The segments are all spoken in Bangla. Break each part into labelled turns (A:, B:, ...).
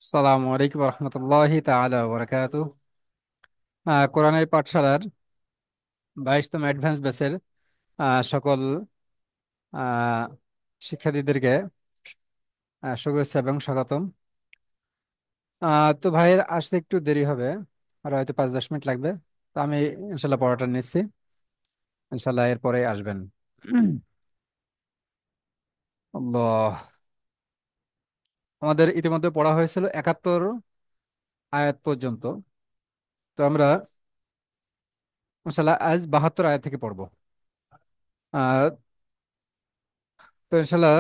A: আসসালামু আলাইকুম রহমতুল্লাহি তাআলা ওয়া বারাকাতুহু। কোরআনের পাঠশালার 22তম অ্যাডভান্স ব্যাচের সকল আহ, শিক্ষার্থীদেরকে শুভেচ্ছা এবং স্বাগতম। তো ভাইয়ের আসতে একটু দেরি হবে, আর হয়তো 5-10 মিনিট লাগবে। তো আমি ইনশাল্লাহ পড়াটা নিচ্ছি, ইনশাল্লাহ এরপরে আসবেন। আল্লাহ, আমাদের ইতিমধ্যে পড়া হয়েছিল 71 আয়াত পর্যন্ত। তো আমরা ইনশাল্লাহ আজ 72 আয়াত থেকে পড়বো। আহ, তো ইনশাল্লাহ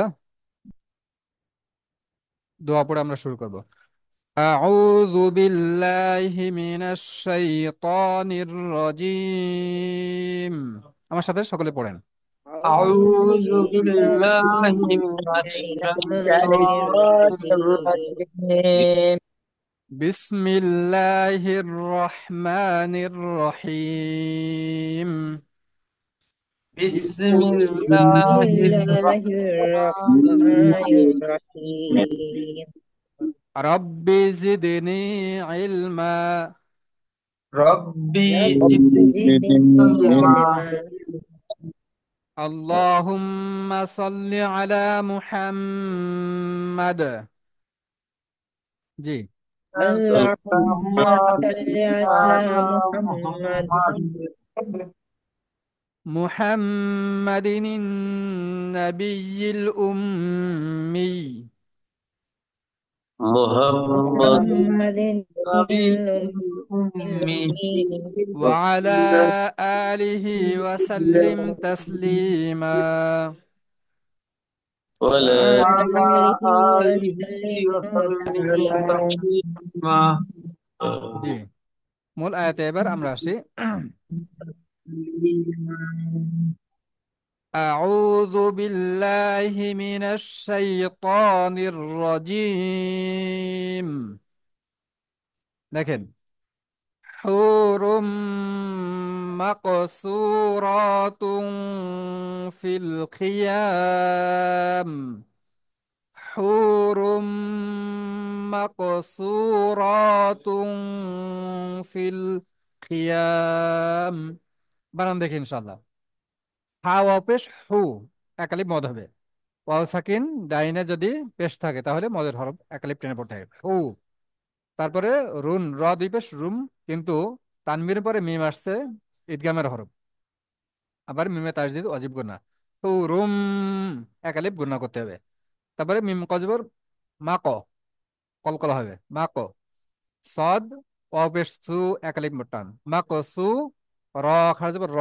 A: দোয়া পড়ে আমরা শুরু করব। أعوذ بالله من الشيطان الرجيم। আমার সাথে সকলে পড়েন।
B: أعوذ
C: أعوذ
B: بالله
C: بالله
B: من
C: من
B: الشيطان
C: الشيطان الرجيم
B: الرجيم
A: بسم الله الرحمن الرحيم.
B: بسم
C: بسم
B: الله
C: الله
B: الرحمن
C: الرحمن
B: الرحيم
C: الرحيم
A: رب زدني علما.
B: ربي
C: رب
B: زدني
C: زدني
B: علما
C: علما
A: اللهم صل على محمد. জি।
C: اللهم
B: اللهم
C: صل
B: صل
C: على
B: على
C: محمد
B: محمد
A: محمد النبي الأمي
B: محمد
C: محمد
B: النبي الأمي
C: الأمي
A: وعلى آله وسلم تسليما.
B: ولا
C: وعلى آله
B: آله
C: وسلم
B: وسلم
C: تسليما
B: تسليما
A: জি, মূল আয়াতে এবার আমরা আসি। أعوذ بالله من الشيطان الرجيم। দেখেন, حور مقصورات في الخيام. حور مقصورات في الخيام। বানান দেখি ইনশাআল্লাহ। হা ওয়াও পেশ হু, একালিপ মদ হবে। ওয়াও সাকিন ডাইনে যদি পেশ থাকে তাহলে মদের হরফ একালিপ টেনে পড়তে হবে, হু। তারপরে রুন, র দুই পেশ রুম, কিন্তু তানবীরের পরে মিম আসছে, ঈদগামের হরফ। আবার মিমে তাসদীদ ওয়াজিব গুন্না, হু রুম, একালিপ গুন্না করতে হবে। তারপরে মিম কজবর মা ক, কলকলা হবে মা ক। সদ ওয়াও পেশ সু, একালিপ মোটান মা ক সু। র খারা যাব র,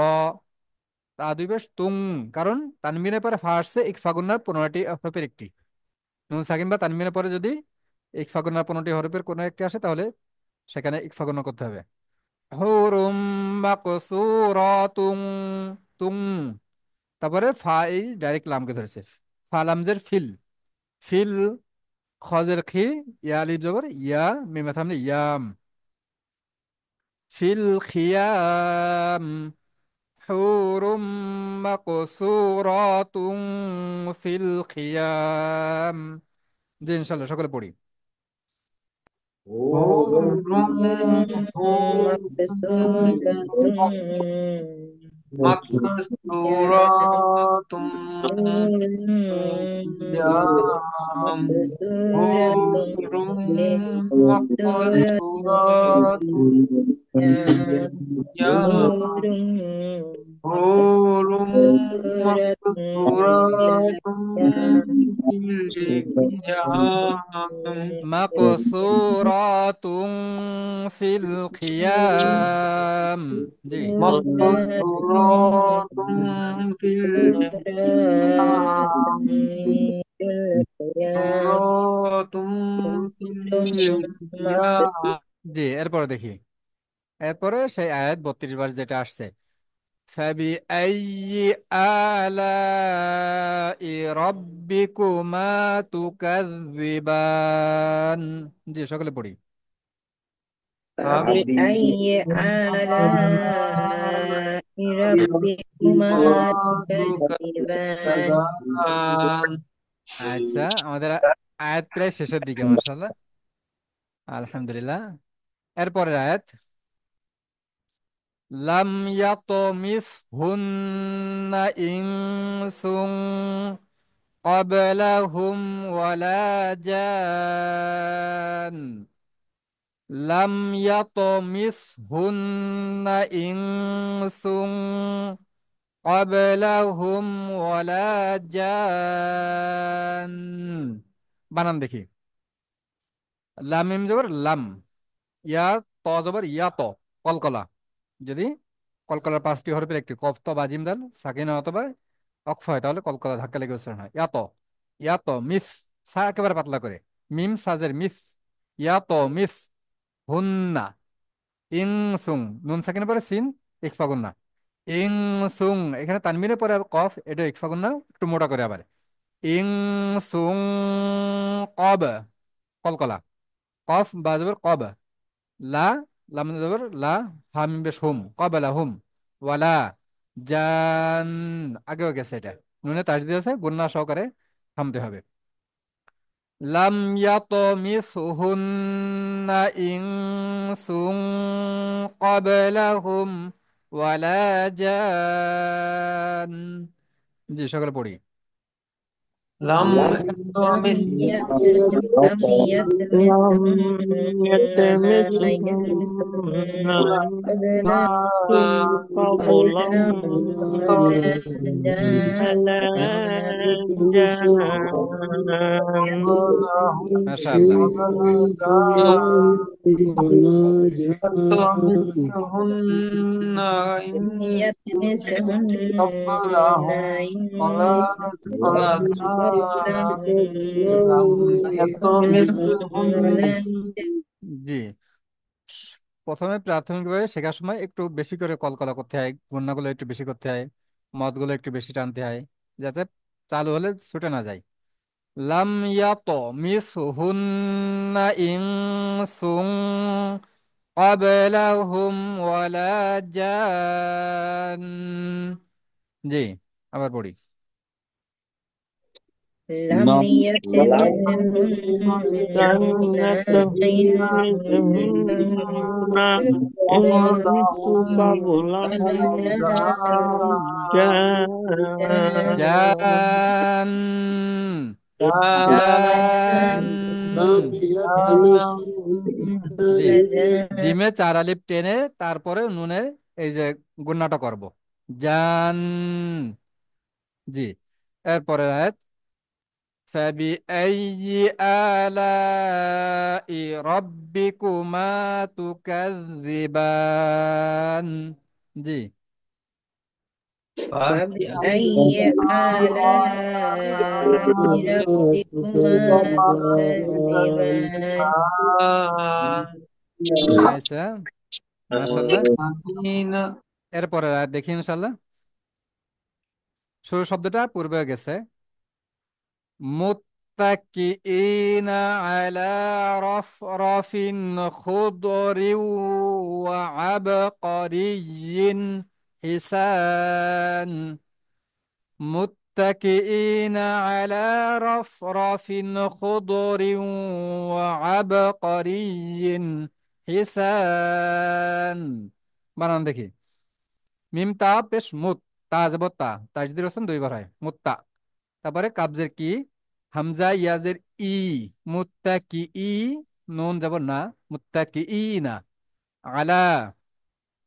A: তা দুই পেশ তুং। কারণ তানবিনের পরে ফা আসছে ইকফা গুন্নার 15টি হরফের একটি। নুন সাকিন বা তানবিনের পরে যদি ইকফা গুন্নার 15টি হরফের কোনো একটি আসে তাহলে সেখানে ইকফা গুন্না করতে হবে। হুরুম মাকসুরাতুং, তুং। তারপরে ফা, এই ডাইরেক্ট লামকে ধরেছে, ফা লামজের ফিল, ফিল খজের খি, ইয়া আলিফ জবর ইয়া, মিমে থামলে ইয়াম, ফিল খিয়াম। হুরুম মাকসুরাতুং ফিল খিয়াম। জি ইনশাল্লাহ সকলে পড়ি।
B: حور
C: مقصورة
B: مقصورات يام
C: مقصورة
B: حور
C: مقصورة
B: مقصورات يام
C: حور
B: حور
C: مقصورة
B: مقصورات في الخيام
A: মাকসুরাতুং ফিল খিয়াম। জি।
B: مقصورات في الخيام مقصورات في الخيام
A: জি, এরপরে দেখি। এরপরে সেই আয়াত 32 বার যেটা আসছে, فبأي آلاء ربكما تكذبان। জি সকলে পড়ি।
C: فبأي آلاء ربكما تكذبان
B: تكذبان
A: আচ্ছা, আমাদের আয়াত প্রায় শেষের দিকে মাশাআল্লাহ। আলহামদুলিল্লাহ। এরপরের আয়াত, লাম ইয়াতমিস হুন্না ইনসুন ক্বাবলাহুম ওয়ালা জান। লাম ইয়াতমিস হুন্না ইনসুন ক্বাবলাহুম ওয়ালা জান। বানান দেখি। লাম মিম জবর লাম, ইয়া ত জবর ইয়া ত, কলকলা। যদি কলকলার পাঁচটি হরফের একটি কফ তো বা জিম দাল সাকিনা অথবা অক্ফ হয়, তাহলে কলকলা ধাক্কা লেগে উচ্চারণ হয়। ইয়া ত মিস, সা একেবারে পাতলা করে, মিম সাজের মিস, ইয়া ত মিস হুন্না ইংসুং, নুন সাকিনের পরে সিন ইকফা গুন্না, ইংসুং এখানে তানবিনের পরে আবার কফ, এটা ইকফা গুন্না একটু মোটা করে আবার, ইংসুং কব, কলকলা, কফ বা জবর কব, লা, লাম জবর লা, হাম বেশ হুম, কবালা হুম, ওয়ালা জান, আগেও গেছে এটা, নুনে তাসদিদ আছে, গুন্না সহকারে থামতে হবে। লাম ইয়াতমিসহুন্না ইনসুন ক্বাবলাহুম ওয়ালা জান। জি, সকলে পড়ি।
B: لم
C: لم
B: يطمس
C: لم
B: لم
C: يلمسهن
B: يتمسهن
C: قبلهم
B: إنسان
C: قبلهم
B: قبل
C: ولا
B: ولا
C: جان
B: جان
A: মাশাআল্লাহ।
B: ولا يطمسهن
C: يطمسهن
B: قبلهم
C: إنس
B: ولا ولا جان لم
C: قبلهم ولا
B: يطمسهن
A: জি, প্রথমে প্রাথমিকভাবে শেখার সময় একটু বেশি করে কলকলা করতে হয়, গুণনাগুলো একটু বেশি করতে হয়, মদগুলো একটু বেশি টানতে হয়, যাতে চালু হলে ছুটে না যায়। লাম ইয়াত মিস হুন্না ইনসুন ক্বাবলাহুম ওয়ালা জান। জি, আবার পড়ি।
C: لم يتمسهن إنس
B: جنتهن إنس
C: قبلهم ولا
B: قبلهم جان
A: জান, জান,
B: جان
A: জি,
C: جان
A: জিমে চার আলিফ টেনে তারপরে নুনে এই যে গুণনাটা করব, জান। জি, এরপরের আয়াত, فبأي آلاء ربكما تكذبان। জি,
C: فبأي آلاء ربكما تكذبان
A: আচ্ছা, মাশাআল্লাহ। এরপরের আয়াত দেখি ইনশাআল্লাহ। শুরু শব্দটা পূর্বে গেছে, মুত্তাকিইনা আলা রাফরাফিন খুদরিন ওয়া আবকারিয়্যিন হিসান। متكئين على رفرف خضر وعبقري حسان। বানান দেখি। মিম তা পেশ মুত, তা যাব তা, তাজদির হোসেন দুইবার হয় মুত্তা। তারপরে কাবজের কি, হামজা ইয়াজের ই, মুত্তা কি ই, নুন যাব না, মুত্তা কি ই না, আলা,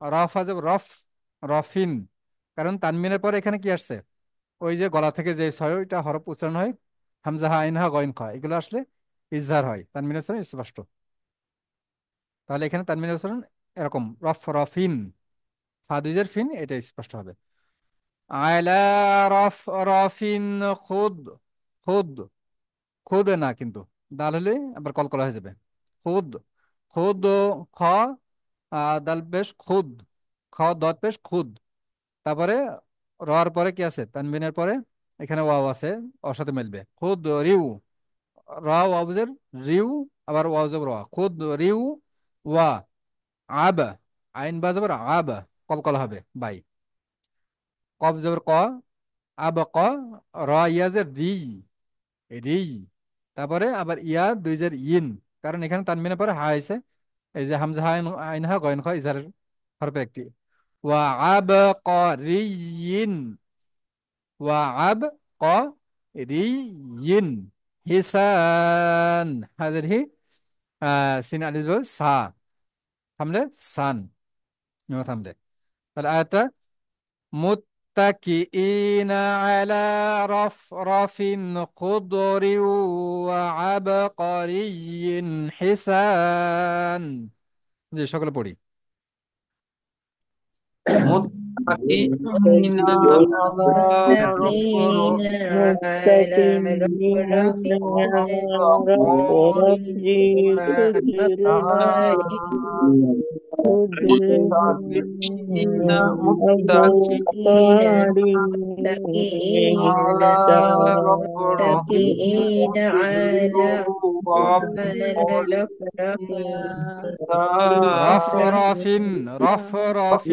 A: রফ আজব রফ, রফিন, কারণ তানমিনের পরে এখানে কি আসছে, ওই যে গলা থেকে যে ছয়টা হরফ উচ্চারণ হয়, হামজা হা আইন হা গইন খ, এগুলো আসলে ইজহার হয়, তানমিনের উচ্চারণ স্পষ্ট। তাহলে এখানে তানমিনের উচ্চারণ এরকম, রফ রফিন, ফা দুইজের ফিন, এটা স্পষ্ট হবে। আলা রফ রফিন খুদ, খুদ, খুদ না কিন্তু, দাল হলে আবার কলকলা হয়ে যাবে, খুদ, খুদ, খ, দাল পেশ খুদ, খ দত পেশ খুদ। তারপরে রর পরে কি আছে, তানবিনের পরে এখানে ওয়াও আছে, ওর সাথে মিলবে, খুদ রিউ, র ওয়াজের রিউ, আবার ওয়াও জবর ওয়া, খুদ রিউ ওয়া, আব, আইন বা জবর আব, কলকলা হবে বাই, কফ জবর ক, আব ক, র ইয়াজের রি, রি, তারপরে আবার ইয়া দুইজের ইন, কারণ এখানে তানবিনের পরে হা আছে, এই যে হামজা হা আইন হা গয়ন খ ইজারের হরফে একটি। ওয়া আব করিয়িন, ওয়া আব করিয়িন হিসান, হাজার হি সিন আলিফ বল সা, থামলে সান, থামলে। তাহলে আয়াতটা متكئين على رفرف خضر وعبقري حسان। জি সকলে পড়ি।
B: متكئين على
C: متكئين على
B: رفرف
C: رفرف
B: خضر
C: خضر
B: متكئين متكئين
C: متكئين
B: على رفرف
C: متكئين
B: خضر
C: على
B: وعبقري
C: رفرف
A: رفرف
B: حسان.
A: رفرف
C: رفرف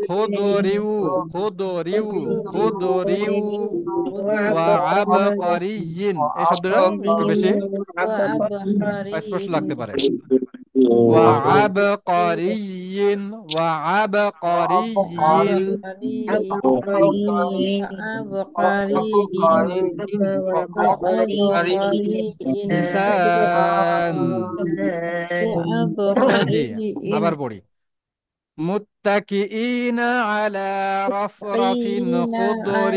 C: خضر
A: خضر خضر خضر
C: وعبقري
A: وعبقري এই শব্দটা একটু বেশি স্পষ্ট লাগতে পারে। وعبقري وعبقري
C: عبقري وعبقري
A: حسان। জি আবার পড়ি। متكئين على رفرف خضر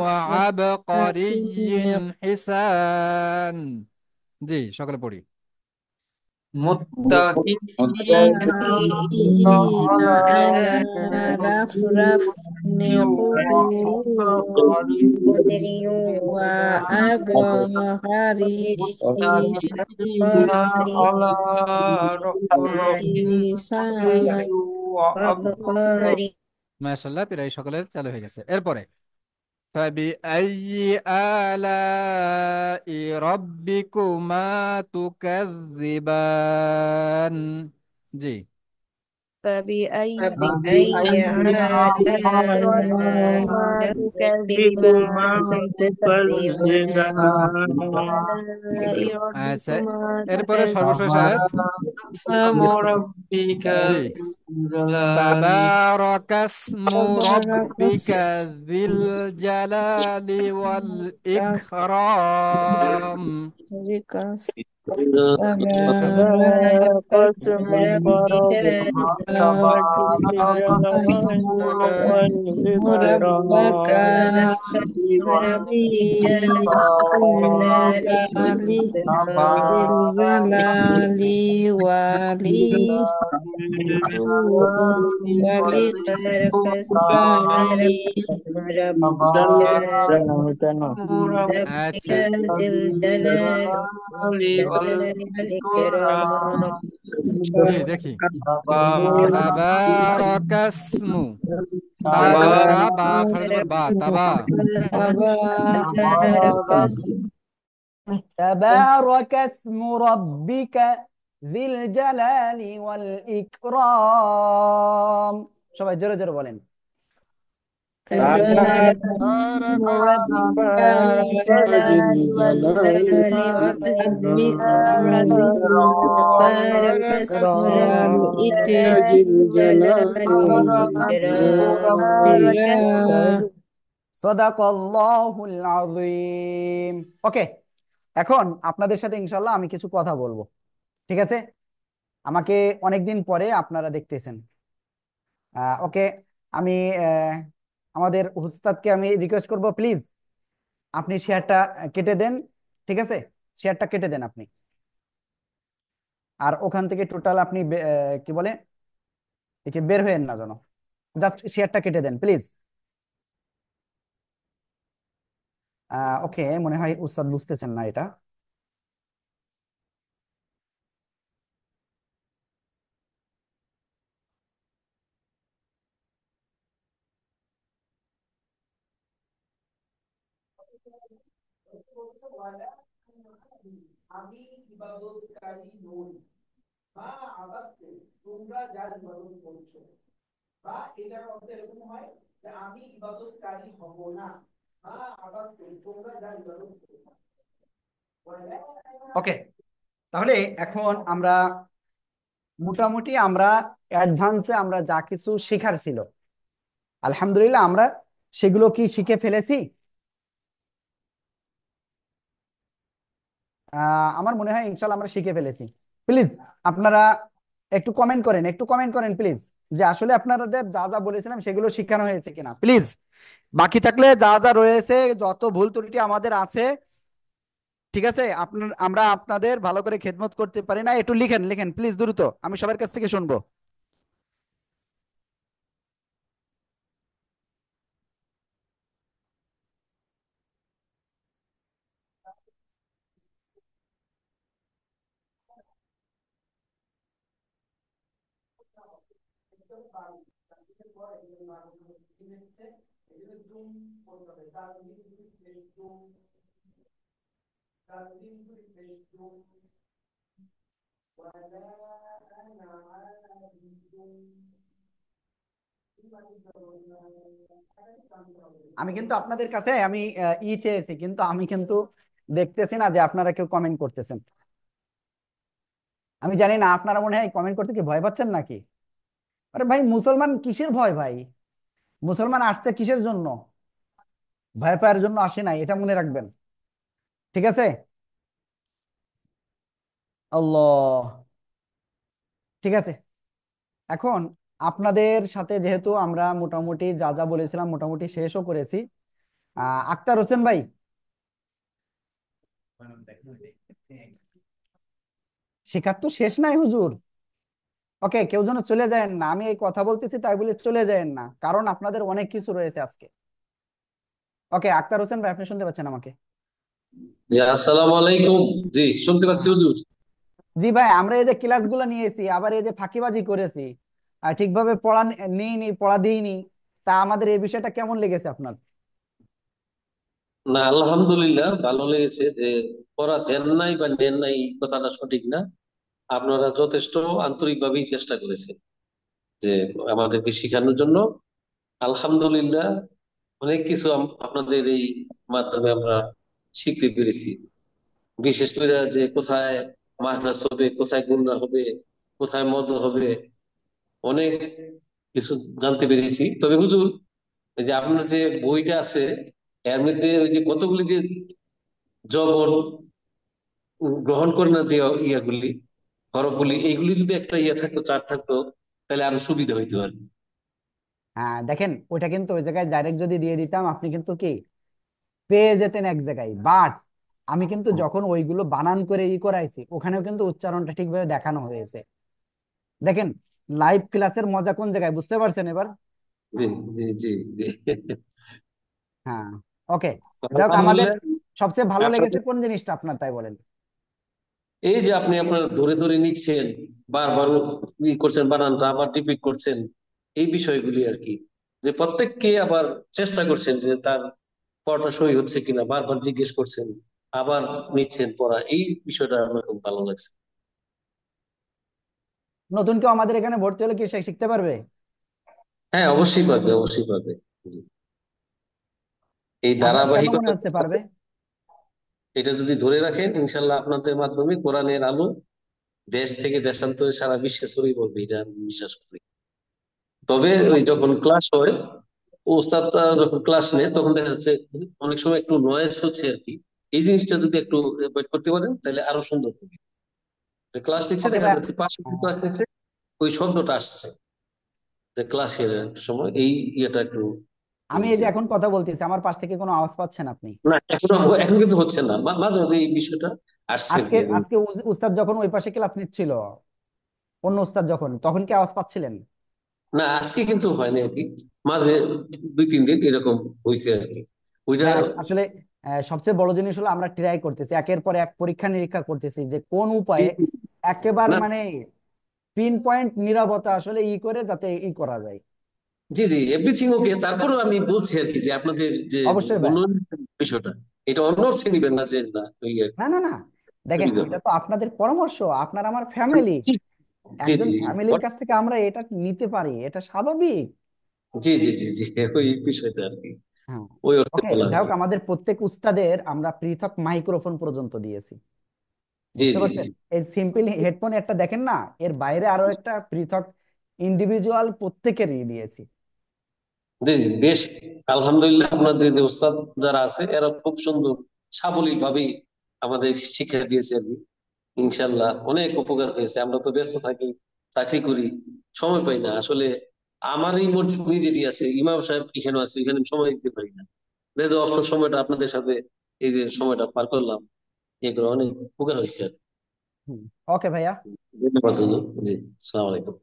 A: وعبقري حسان। জি সকলে পড়ি।
B: متكئين
C: متكئين
B: على
C: على رفرف
B: وعبقري
C: خضر وعبقري
B: متكئين على رفرف خضر وعبقري
A: মাশাআল্লাহ, প্রায় সকলের চালু হয়ে গেছে। এরপরে فبأي آلاء ربكما تكذبان। জি
D: فبأي
C: فبأي آلاء
D: ربكما
C: ربكما
D: تكذبان
C: تكذبان
D: آلاء
A: আচ্ছা,
D: ربكما
A: এরপরে সর্বশেষ
D: تكذبان
A: আয়াত।
B: اسم ربك
A: জি
B: ذو الجلال
A: تبارك اسم
D: تبارك
A: ربك ذي الجلال والإكرام।
D: اسمك
A: মাশাআল্লাহ।
D: تبارك
C: تبارك اسم
D: اسمك
C: ربك
D: ربك ذي
B: تبارك اسم
D: الجلال
C: والإكرام
D: ربك
C: تبارك اسم ربك
D: ذي
C: الجلال
D: الجلال ذي
C: والإكرام
D: الجلال
C: تبارك اسم
D: والإكرام
C: ربك
A: আচ্ছা,
C: ذي الجلال والإكرام
A: জি দেখি। তাবারাক ইসমু, তা জবর তা, বা খালি জবর
C: تبارك
A: বা, তাবা।
C: تبارك اسم
E: تبارك اسم ربك ذي الجلال والإكرام সবাই জোরে জোরে বলেন
C: تبارك
D: اسم
A: তাবারাক
D: ربك
A: ইসমু
D: ذي
C: الجلال والإكرام تبارك اسم ربك ذي الجلال والإكرام
E: সাদাকাল্লাহুল আযীম। ওকে, এখন আপনাদের সাথে ইনশাআল্লাহ আমি কিছু কথা বলবো, ঠিক আছে? আমাকে অনেকদিন পরে আপনারা দেখতেছেন। ওকে, আমি আমাদের উস্তাদকে আমি রিকোয়েস্ট করব, প্লিজ আপনি শেয়ারটা কেটে দেন, ঠিক আছে? শেয়ারটা কেটে দেন আপনি, আর ওখান থেকে টোটাল আপনি কি বলে একে বের হয়েন না যেন, জাস্ট শেয়ারটা কেটে দেন প্লিজ। ওকে, মনে হয় উস্তাদ বুঝতেছেন না এটা। আমি ইবাদতকারী নই, বা আবাদকে তোমরা যার ইবাদত করছো, বা এটার অর্থ এরকম হয় যে আমি ইবাদতকারী হব না, বা আবাদকে তোমরা যার ইবাদত করছো। ওকে, তাহলে এখন আমরা মোটামুটি আমরা অ্যাডভান্সে আমরা যা কিছু শেখার ছিল আলহামদুলিল্লাহ আমরা সেগুলো কি শিখে ফেলেছি? আমার মনে হয় ইনশাল্লাহ আমরা শিখে ফেলেছি। প্লিজ আপনারা একটু কমেন্ট করেন, একটু কমেন্ট করেন প্লিজ, যে আসলে আপনাদের যা যা বলেছিলাম সেগুলো শেখানো হয়েছে কিনা প্লিজ। বাকি থাকলে যা যা রয়েছে, যত ভুল ত্রুটি আমাদের আছে, ঠিক আছে, আপনার আমরা আপনাদের ভালো করে খেদমত করতে পারি না, একটু লিখেন লিখেন প্লিজ দ্রুত, আমি সবার কাছ থেকে শুনবো। আমি কিন্তু আপনাদের কাছে আমি চেয়েছি, কিন্তু আমি কিন্তু দেখতেছি না যে আপনারা কেউ কমেন্ট করতেছেন। আমি জানি না, আপনারা মনে হয় কমেন্ট করতে কি ভয় পাচ্ছেন নাকি? আরে ভাই, মুসলমান কিসের ভয় ভাই? মুসলমান আসছে কিসের জন্য? ভয় পাওয়ার জন্য আসে নাই, এটা মনে রাখবেন, ঠিক আছে? আল্লাহ, ঠিক আছে। এখন আপনাদের সাথে যেহেতু আমরা মোটামুটি যা যা বলেছিলাম মোটামুটি শেষও করেছি, আক্তার হোসেন ভাই, শেখার তো শেষ নাই হুজুর। ওকে, কেউ যেন চলে যায় না, আমি এই কথা বলতেছি তাই বলে চলে যায় না, কারণ আপনাদের অনেক কিছু রয়েছে আজকে। ওকে, আক্তার হোসেন ভাই, আপনি শুনতে পাচ্ছেন আমাকে?
F: জি, আসসালামু আলাইকুম। জি, শুনতে পাচ্ছি হুজুর।
E: জি ভাই, আমরা এই যে ক্লাসগুলো নিয়েছি, আবার এই যে ফাঁকিবাজি করেছি, আর ঠিকভাবে পড়া নিইনি, পড়া দিইনি, তা আমাদের এই বিষয়টা কেমন লেগেছে আপনার?
F: না, আলহামদুলিল্লাহ ভালো লেগেছে যে পড়া দেন নাই বা নেন নাই এই কথাটা সঠিক না। আপনারা যথেষ্ট আন্তরিকভাবেই চেষ্টা করেছেন যে আমাদেরকে শেখানোর জন্য। আলহামদুলিল্লাহ অনেক কিছু আপনাদের এই মাধ্যমে আমরা শিখতে পেরেছি। বিশেষ করে যে কোথায় মাহনাস হবে, কোথায় গুণনা হবে, কোথায় মদ হবে, অনেক কিছু জানতে পেরেছি। তবে হুজুর, এই যে আপনার যে বইটা আছে এর মধ্যে ওই যে কতগুলি যে জবর গ্রহণ করে না যে ইয়াগুলি, হরফগুলি, এইগুলি যদি একটা ইয়ে থাকতো, চার্ট থাকতো, তাহলে আরো সুবিধা হইতো আর কি।
E: হ্যাঁ দেখেন, ওইটা কিন্তু ওই জায়গায় ডাইরেক্ট যদি দিয়ে দিতাম আপনি কিন্তু কি পেয়ে যেতেন এক জায়গায়, বাট আমি কিন্তু যখন ওইগুলো বানান করে করাইছি ওখানেও কিন্তু উচ্চারণটা ঠিকভাবে দেখানো হয়েছে। দেখেন, লাইভ ক্লাসের মজা কোন জায়গায় বুঝতে পারছেন এবার?
F: জি, জি, জি, জি।
E: হ্যাঁ। ওকে, যাই হোক, আমাদের
F: আলহামদুলিল্লাহ।
E: সবচেয়ে ভালো লেগেছে
F: আপনাদের
E: কোন জিনিসটা আপনার, তাই বলেন?
F: এই যে আপনি আপনার ধরে ধরে নিচ্ছেন, বারবার করছেন, বানানটা আবার রিপিট করছেন, এই বিষয়গুলি আর কি, যে প্রত্যেককে আবার চেষ্টা করছেন যে তার পড়াটা সহি হচ্ছে কিনা, বারবার জিজ্ঞেস করছেন, আবার নিচ্ছেন পড়া, এই বিষয়টা আমার খুব ভালো লাগছে।
E: নতুন কেউ আমাদের এখানে ভর্তি হলে কি সে শিখতে পারবে?
F: হ্যাঁ, অবশ্যই পারবে, অবশ্যই পারবে। জি। এই
E: আপনার কেন মনে
F: ধারাবাহিকতা
E: হচ্ছে পারবে?
F: এটা যদি ধরে রাখেন, ইনশাল্লাহ আপনাদের মাধ্যমে কোরআনের আলো দেশ থেকে দেশান্তরে সারা বিশ্বে ছড়িয়ে পড়বে, এটা আমি বিশ্বাস করি। তবে ওই যখন ক্লাস হয়, ওস্তাদরা যখন ক্লাস নেয় তখন দেখা যাচ্ছে অনেক সময় একটু নয়েজ হচ্ছে আর কি। এই জিনিসটা যদি একটু অ্যাভয়েড করতে পারেন তাহলে আরো সুন্দর হবে। যে ক্লাস নিচ্ছে,
E: ওকে
F: দেখা
E: ভাই,
F: যাচ্ছে পাশে ক্লাস নিচ্ছে, ওই শব্দটা আসছে যে ক্লাসের সময় এই ইয়েটা একটু
E: আমি এই
F: হয়েছে
E: যে
F: আর
E: এখন
F: কি।
E: কথা বলতেছি, আমার পাশ থেকে কোনো আওয়াজ পাচ্ছেন আপনি?
F: না, এখন কিন্তু হচ্ছে না, মাঝে মাঝে এই বিষয়টা আসছে আর
E: আজকে
F: কি।
E: আজকে উস্তাদ যখন ওই পাশে ক্লাস নিচ্ছিল, অন্য উস্তাদ যখন, তখন কি আওয়াজ পাচ্ছিলেন?
F: না, আজকে কিন্তু হয়নি আর কি, মাঝে 2-3 দিন এরকম হয়েছে আর কি ওইটা।
E: ভাই আসলে সবচেয়ে বড় জিনিস হলো আমরা ট্রাই করতেছি, একের পর এক পরীক্ষা নিরীক্ষা করতেছি যে কোন
F: জি,
E: উপায়ে
F: জি, জি।
E: একেবারে
F: না,
E: মানে পিন পয়েন্ট নিরবতা আসলে করে যাতে করা যায়।
F: জি, জি, এভরিথিং ওকে। তারপরেও আমি বলছি আর কি যে আপনাদের যে
E: অবশ্যই ভাই।
F: উন্নয়ন বিষয়টা, এটা অন্য অর্থে নিবেন না যে না ওই আর
E: না
F: কি
E: না না, দেখেন
F: সুবিধা
E: এটা
F: হয়।
E: তো আপনাদের পরামর্শ, আপনার আমার
F: জি,
E: ফ্যামিলি,
F: জি, জি,
E: একজন
F: জি,
E: ফ্যামিলির কাছ থেকে আমরা এটা নিতে পারি, এটা স্বাভাবিক।
F: জি, জি, জি, জি, ওই বিষয়টা আর কি।
E: হ্যাঁ।
F: ওই অর্থে
E: ওকে,
F: বলা
E: যাই হোক,
F: হলো।
E: আমাদের প্রত্যেক উস্তাদের আমরা পৃথক মাইক্রোফোন পর্যন্ত দিয়েছি,
F: জি
E: বুঝতে
F: জি
E: পারছেন?
F: জি
E: এই সিম্পল হেডফোন একটা দেখেন না, এর বাইরে আরো একটা পৃথক ইন্ডিভিজুয়াল প্রত্যেকেরই দিয়েছি।
F: জি জি, বেশ। আলহামদুলিল্লাহ, আপনাদের যে উস্তাদ যারা আছে এরা খুব সুন্দর সাবলীল ভাবেই আমাদের শিক্ষা দিয়েছে আর কি। ইনশাল্লাহ অনেক উপকার হয়েছে। আমরা তো ব্যস্ত থাকি, চাকরি করি, সময় পাই না আসলে। আমার এই মসজিদ যেটি আছে, ইমাম সাহেব এখানে আছে, এখানে আমি সময় দিতে পারি না। যে অবসর সময়টা আপনাদের সাথে এই যে সময়টা পার করলাম, এগুলো অনেক উপকার হয়েছে।
E: ওকে ভাইয়া।
F: ধন্যবাদ হুজুর। জি, আসসালামু আলাইকুম।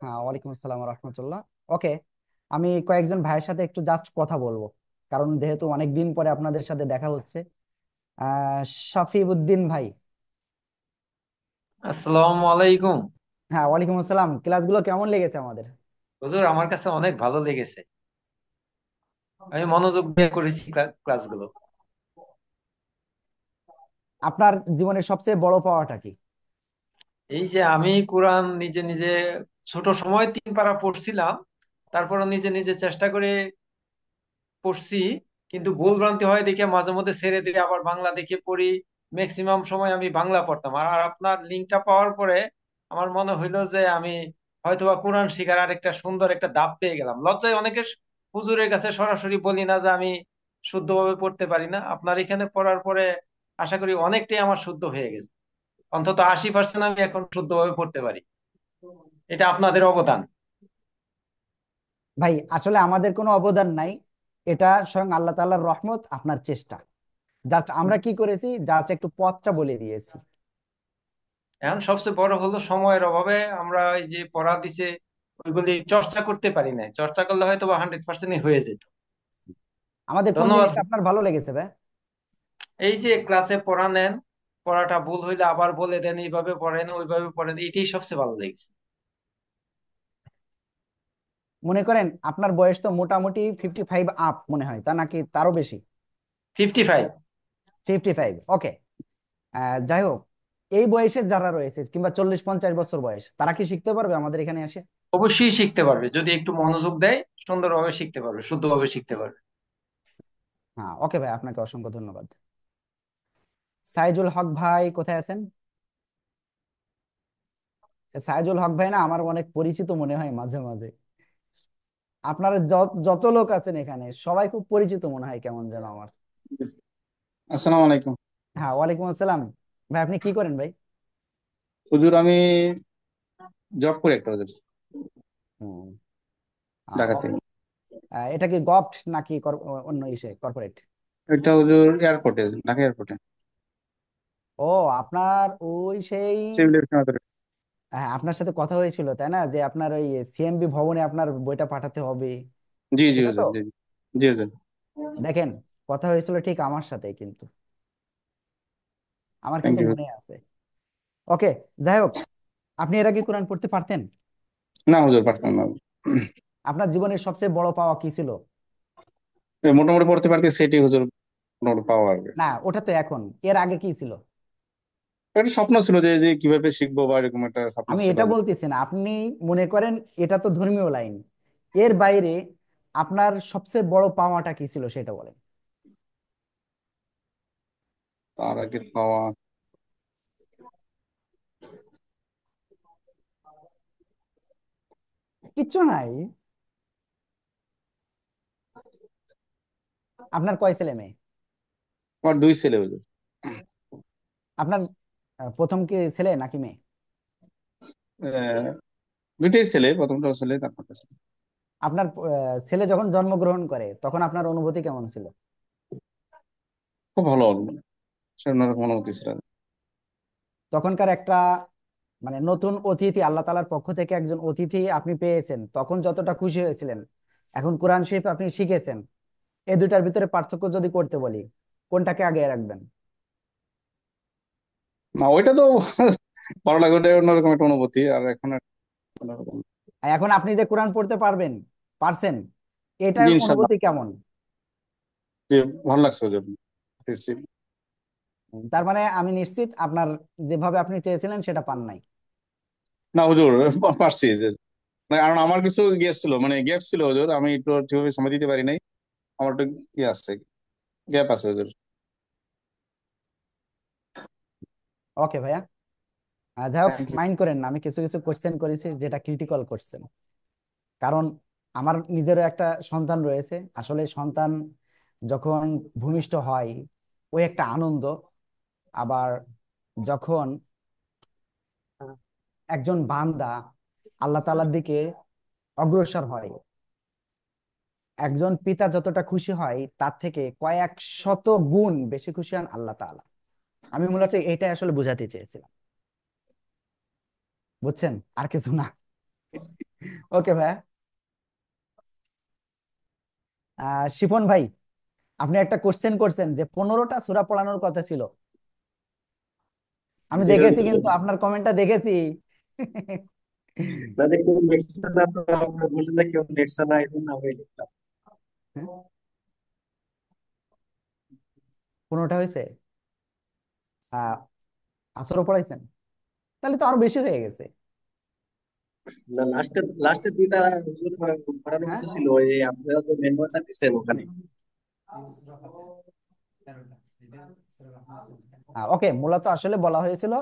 E: হ্যাঁ, ওয়ালাইকুম আসসালাম রহমতুল্লাহ। ওকে, আমি কয়েকজন ভাইয়ের সাথে একটু জাস্ট কথা বলবো, কারণ যেহেতু অনেক দিন পরে আপনাদের সাথে দেখা হচ্ছে। শফিউদ্দিন ভাই।
B: আসসালামু আলাইকুম।
E: হ্যাঁ, ওয়ালাইকুম আসসালাম। ক্লাসগুলো কেমন লেগেছে আমাদের?
B: হুজুর, আমার কাছে অনেক ভালো লেগেছে। আমি মনোযোগ দিয়ে করেছি ক্লাসগুলো।
E: আপনার জীবনের সবচেয়ে বড় পাওয়াটা কি?
B: এই যে আমি কোরআন নিজে নিজে ছোট সময় 3 পারা পড়ছিলাম, তারপরে নিজে নিজে চেষ্টা করে পড়ছি, কিন্তু ভুল ভ্রান্তি হয় দেখে মাঝে মধ্যে ছেড়ে দিয়ে আবার বাংলা দেখে পড়ি। ম্যাক্সিমাম সময় আমি বাংলা পড়তাম, আর আর আপনার লিঙ্কটা পাওয়ার পরে আমার মনে হইলো যে আমি হয়তোবা কোরআন শিখার আরেকটা সুন্দর একটা ধাপ পেয়ে গেলাম। লজ্জায় অনেকের হুজুরের কাছে সরাসরি বলি না যে আমি শুদ্ধভাবে পড়তে পারি না। আপনার এখানে পড়ার পরে আশা করি অনেকটাই আমার শুদ্ধ হয়ে গেছে, অন্তত 80% আমি এখন শুদ্ধভাবে পড়তে পারি। এটা আপনাদের অবদান।
E: ভাই, আসলে আমাদের কোনো অবদান নাই, এটা স্বয়ং আল্লাহ তাআলার রহমত, আপনার চেষ্টা। জাস্ট আমরা কি করেছি, জাস্ট একটু পথটা বলে দিয়েছি।
B: এখন সবচেয়ে বড় হলো সময়ের অভাবে আমরা এই যে পড়া দিছে ওইগুলি চর্চা করতে পারি না। চর্চা করলে হয়তো বা 100% হয়ে যেত।
E: আমাদের কোন
B: ধন্যবাদ।
E: জিনিসটা আপনার ভালো লেগেছে ভাই?
B: এই যে ক্লাসে পড়া নেন, পড়াটা ভুল হইলে আবার বলে দেন, এইভাবে পড়েন ওইভাবে পড়েন, এটাই সবচেয়ে ভালো লেগেছে।
E: মনে করেন আপনার বয়স তো মোটামুটি 55 আপ মনে হয়, তা নাকি তারও বেশি?
B: 55।
E: 55, ওকে। যাই হোক, এই বয়সে যারা রয়েছে কিংবা 40-50 বছর বয়স, তারা কি শিখতে পারবে আমাদের এখানে আসে?
B: অবশ্যই শিখতে পারবে, যদি একটু মনোযোগ দেয় সুন্দরভাবে শিখতে পারবে, শুদ্ধভাবে শিখতে পারবে।
E: হ্যাঁ, ওকে ভাই, আপনাকে অসংখ্য ধন্যবাদ। সাইজুল হক ভাই কোথায় আছেন? সাইজুল হক ভাই না আমার অনেক পরিচিত মনে হয় মাঝে মাঝে। আপনারা যত লোক আছেন এখানে সবাই খুব পরিচিত মনে হয় কেমন যেন আমার।
G: আসসালামু আলাইকুম।
E: হ্যাঁ, ওয়ালাইকুম আসসালাম। ভাই, আপনি কি করেন ভাই?
G: হুজুর, আমি জব করি একটা হুজুর,
E: হুম।
G: ঢাকাতে।
E: এটা কি গভট নাকি অন্য ইসে কর্পোরেট?
G: একটা হুজুর এয়ারপোর্টে, ঢাকা এয়ারপোর্টে
E: ও, আপনার ওই সেই,
G: সিভিল এভিয়েশন অথরিটি।
E: হ্যাঁ, আপনার সাথে কথা হয়েছিল তাই না, যে আপনার ওই সিএমবি ভবনে আপনার বইটা পাঠাতে হবে,
G: জি জি
E: সেটা তো?
G: হুজুর, জি জি। জি হুজুর।
E: দেখেন, কথা হয়েছিল ঠিক আমার সাথে কিন্তু, আমার
G: থ্যাংক
E: কিন্তু
G: ইউ।
E: মনে আছে। ওকে, যাই হোক, আপনি এর আগে কোরআন পড়তে পারতেন?
G: না হুজুর, পারতাম না।
E: আপনার জীবনের সবচেয়ে বড় পাওয়া কি ছিল?
G: মোটামুটি পড়তে পারতে সেটি হুজুর, মোটামুটি পাওয়া আর কি।
E: না, ওটা তো এখন, এর আগে কি ছিল?
G: একটা স্বপ্ন ছিল যে যে কিভাবে শিখবো, বা এরকম একটা স্বপ্ন
E: আমি
G: ছিল
E: এটা
G: যে।
E: বলতেছি না, আপনি মনে করেন এটা তো ধর্মীয় লাইন, এর বাইরে আপনার সবচেয়ে বড় পাওয়াটা কি ছিল সেটা বলেন।
G: তার আগে পাওয়া,
E: কিচ্ছু নাই? আপনার কয় ছেলে মেয়ে?
G: আমার দুই ছেলে হুজুর।
E: আপনার প্রথম কি ছেলে নাকি মেয়ে?
G: আহ, দুইটাই ছেলে, প্রথমটা ছেলে, তারপরটা ছেলে।
E: আপনার ছেলে যখন জন্মগ্রহণ করে তখন আপনার অনুভূতি কেমন ছিল?
G: খুব ভালো, মানে সে অন্যরকম অনুভূতি ছিল।
E: তখনকার একটা, মানে নতুন অতিথি, আল্লাহ তাআলার পক্ষ থেকে একজন অতিথি আপনি পেয়েছেন, তখন যতটা খুশি হয়েছিলেন, এখন কোরআন শরীফ আপনি শিখেছেন, এই দুইটার ভিতরে পার্থক্য যদি করতে বলি, কোনটাকে আগে রাখবেন?
G: না ওইটা তো ভালো লাগে, ওটা অন্যরকম একটা অনুভূতি। আর এখন অন্যরকম।
E: আর এখন আপনি যে কোরআন পড়তে পারছেন,
G: জি
E: এটার
G: ইনশাল্লাহ।
E: অনুভূতি কেমন?
G: জি, ভালো লাগছে হুজুর।
E: তার মানে আমি নিশ্চিত আপনার যেভাবে আপনি চেয়েছিলেন সেটা পান নাই।
G: না হুজুর, পারছি যে, কারণ আমার কিছু গ্যাপ ছিল, মানে গ্যাপ ছিল হুজুর, আমি একটু ঠিকভাবে সময় দিতে পারি নাই। আমার একটু ইয়ে আছে, গ্যাপ আছে ওদের।
E: ওকে ভাইয়া। যাই হোক,
G: থ্যাংক ইউ।
E: মাইন্ড করেন না, আমি কিছু কিছু কোশ্চেন করেছি যেটা ক্রিটিক্যাল কোশ্চেন। কারণ আমার নিজেরও একটা সন্তান রয়েছে। আসলে সন্তান যখন ভূমিষ্ঠ হয় ওই একটা আনন্দ। আবার যখন একজন বান্দা আল্লাহ তাআলার দিকে অগ্রসর হয়, একজন পিতা যতটা খুশি হয় তার থেকে কয়েক শত গুণ বেশি খুশি হন আল্লাহ তাআলা। আমি মূলত এটাই আসলে বোঝাতে চেয়েছিলাম, বুঝছেন, আর কিছু না। ওকে ভাইয়া। শিপন ভাই, আপনি একটা কোশ্চেন করছেন যে 15টা সূরা পড়ানোর কথা ছিল। আমি
H: জি
E: দেখেছি,
H: হুজুর।
E: কিন্তু আপনার কমেন্টটা দেখেছি।
H: না যে কেউ লিখছে না, তো আমরা বলে যে কেউ লিখছে না, এই জন্য আমি লিখলাম।
E: 15টা হয়েছে। আহ আসরও পড়াইছেন, তাহলে তো আরো বেশি হয়ে গেছে।
H: না, লাস্টের দুইটা হুজুর পড়ানোর
E: হ্যাঁ।
H: কথা ছিল, ওই যে আপনারা যে মেম্বারটা দিচ্ছেন ওখানে।
E: ওকে, মূলত আসলে বলা হয়েছিল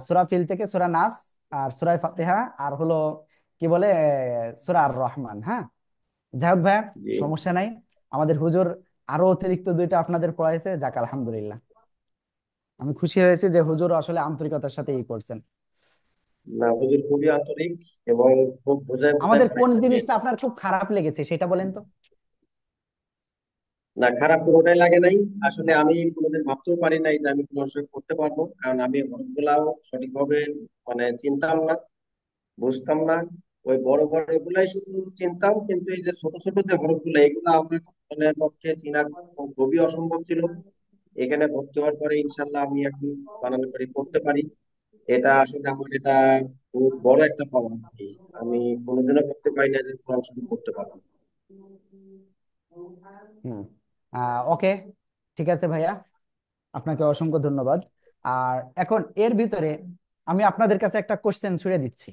E: সূরা ফিল থেকে সূরা নাস, আর সূরা ফাতিহা, আর হলো কি বলে সূরা আর রহমান। হ্যাঁ, যাই হোক ভাইয়া,
H: জি।
E: সমস্যা নাই। আমাদের হুজুর আরো অতিরিক্ত দুইটা আপনাদের পড়াইছে, যাক আলহামদুলিল্লাহ। আমি খুশি হয়েছি যে হুজুর আসলে আন্তরিকতার সাথে ই করছেন।
H: না, হুজুর খুবই আন্তরিক এবং খুব বোঝায় বোঝায়
E: আমাদের কোন
H: পড়াইছেন
E: জিনিসটা
H: মেয়েকে।
E: আপনার খুব খারাপ লেগেছে সেটা বলেন তো।
H: না, খারাপ কোনোটাই লাগে নাই। আসলে আমি কোনোদিন ভাবতেও পারি নাই যে আমি কোনো অংশ করতে পারবো, কারণ আমি হরফগুলাও সঠিকভাবে মানে চিনতাম না, বুঝতাম না। ওই বড় বড় এগুলাই শুধু চিনতাম, কিন্তু এই যে ছোট ছোট যে হরফগুলো, এগুলো আমার মানে পক্ষে চিনা খুবই অসম্ভব ছিল। এখানে ভর্তি হওয়ার পরে ইনশাল্লাহ আমি এখন বানান করে পড়তে পারি। এটা আসলে আমার এটা খুব বড় একটা পাওয়া আর কি। আমি কোনোদিনও ভাবতে পারি না যে কোরআন শরীফ পড়তে পারবো।
E: হুম। ওকে, ঠিক আছে ভাইয়া, আপনাকে অসংখ্য ধন্যবাদ। আর এখন এর ভিতরে আমি আপনাদের কাছে একটা কোশ্চেন ছুড়ে দিচ্ছি।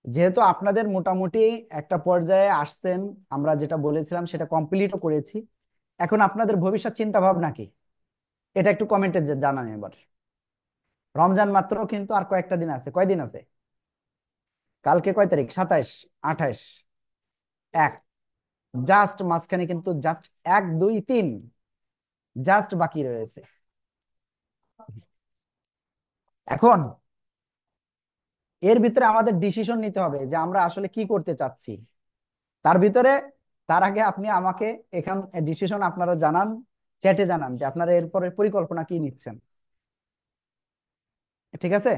E: যেহেতু আপনাদের মোটামুটি একটা পর্যায়ে আসছেন, আমরা যেটা বলেছিলাম সেটা কমপ্লিটও করেছি, এখন আপনাদের ভবিষ্যৎ চিন্তা ভাবনা কি এটা একটু কমেন্টে জানান এবার। রমজান মাত্র, কিন্তু আর কয়েকটা দিন আছে। কয়দিন আছে? কালকে কয় তারিখ? 27, 28, 1, জাস্ট মাঝখানে কিন্তু জাস্ট 1, 2, 3 জাস্ট বাকি রয়েছে। এখন এর ভিতরে আমাদের ডিসিশন নিতে হবে যে আমরা আসলে কি করতে চাচ্ছি। তার ভিতরে, তার আগে আপনি আমাকে এখান ডিসিশন আপনারা জানান, চ্যাটে জানান যে আপনারা এরপরে পরিকল্পনা কি নিচ্ছেন। ঠিক আছে?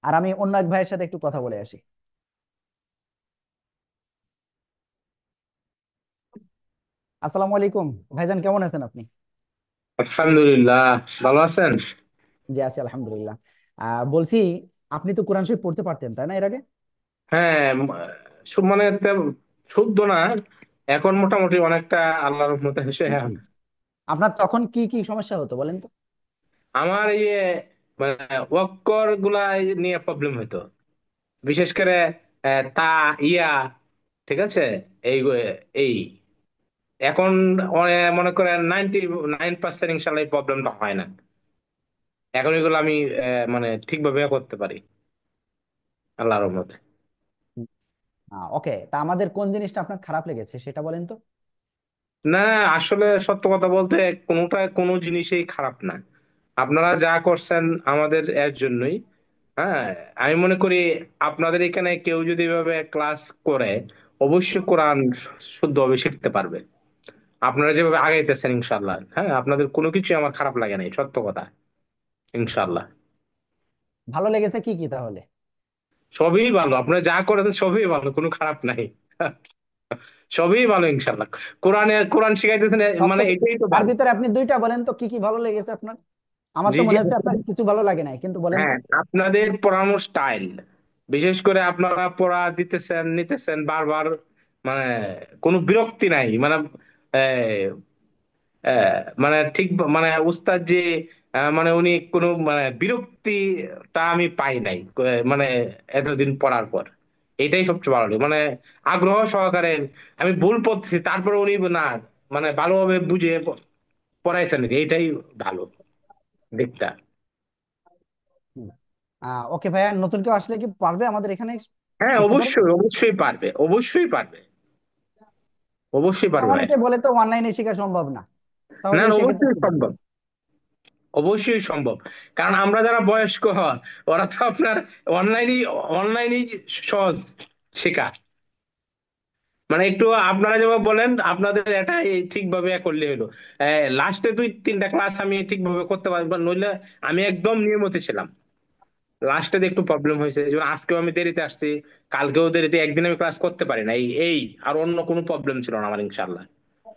E: আর আমি অন্য এক ভাইয়ের সাথে একটু কথা বলে আসি। আসসালামু আলাইকুম ভাইজান, কেমন আছেন আপনি?
I: আলহামদুলিল্লাহ, ভালো আছেন?
E: জি আছি আলহামদুলিল্লাহ। বলছি, আপনি তো কোরআন শরীফ পড়তে পারতেন তাই না এর আগে?
I: হ্যাঁ, মানে শুদ্ধ না, এখন মোটামুটি অনেকটা আল্লাহর রহমতে এসে।
E: আপনার তখন কি কি সমস্যা হতো বলেন তো?
I: আমার মানে অক্ষর গুলা নিয়ে প্রবলেম হইতো, বিশেষ করে তা, ইয়া, ঠিক আছে, এই এই এখন মনে করেন 99% ইনশাল্লাহ এই প্রবলেমটা হয় না। এখন এগুলো আমি মানে ঠিকভাবে করতে পারি আল্লাহর রহমতে।
E: ওকে, তা আমাদের কোন জিনিসটা আপনার খারাপ লেগেছে সেটা বলেন তো।
I: না, আসলে সত্য কথা বলতে কোনো জিনিসই খারাপ না। আপনারা যা করছেন আমাদের এর জন্যই। হ্যাঁ, আমি মনে করি আপনাদের এখানে কেউ যদি এভাবে ক্লাস করে অবশ্যই কোরআন শুদ্ধভাবে শিখতে পারবে। আপনারা যেভাবে আগাইতেছেন ইনশাল্লাহ, হ্যাঁ, আপনাদের কোনো কিছু আমার খারাপ লাগে নাই, সত্য কথা। ইনশাল্লাহ
E: ভালো লেগেছে কি কি তাহলে?
I: সবই ভালো, আপনারা যা করেছেন সবই ভালো, কোনো খারাপ নাই। সবই ভালো ইনশাল্লাহ। কোরআন শিখাইতেছেন,
E: সব
I: মানে
E: থেকে,
I: এটাই তো
E: তার
I: ভালো।
E: ভিতরে আপনি দুইটা বলেন তো কি কি ভালো লেগেছে আপনার। আমার
I: জি
E: তো
I: জি।
E: মনে হচ্ছে আপনার কিছু ভালো লাগে নাই, কিন্তু বলেন তো।
I: হ্যাঁ, আপনাদের পড়ানোর স্টাইল, বিশেষ করে আপনারা পড়া দিতেছেন নিতেছেন বারবার, মানে কোনো বিরক্তি নাই, মানে মানে ঠিক মানে উস্তাদ যে মানে উনি কোনো মানে বিরক্তিটা আমি পাই নাই মানে এতদিন পড়ার পর। এটাই সবচেয়ে ভালো লাগে। মানে আগ্রহ সহকারে আমি ভুল পড়তেছি, তারপরে উনি না মানে ভালোভাবে বুঝে পড়াইছেন, এইটাই ভালো দিকটা।
E: ওকে ভাইয়া, নতুন কেউ আসলে কি পারবে আমাদের এখানে
I: হ্যাঁ,
E: শিখতে পারবে?
I: অবশ্যই অবশ্যই পারবে, অবশ্যই পারবে, অবশ্যই পারবে ভাই।
E: অনেকে বলে তো অনলাইনে শেখা সম্ভব না,
I: না
E: তাহলে
I: না,
E: সেক্ষেত্রে
I: অবশ্যই
E: কি বলবো?
I: সম্ভব, অবশ্যই সম্ভব। কারণ আমরা যারা বয়স্ক ওরা তো আপনার অনলাইনই অনলাইনই সহজ শেখা। মানে একটু আপনারা যেভাবে বলেন আপনাদের এটা ঠিকভাবে করলে হলো। লাস্টে 2-3টা ক্লাস আমি ঠিকভাবে করতে পারবো, নইলে আমি একদম নিয়মিত ছিলাম। লাস্টে একটু প্রবলেম হয়েছে, যেমন আজকেও আমি দেরিতে আসছি, কালকেও দেরিতে, একদিন আমি ক্লাস করতে পারি না, এই এই আর অন্য কোনো প্রবলেম ছিল না আমার ইনশাল্লাহ।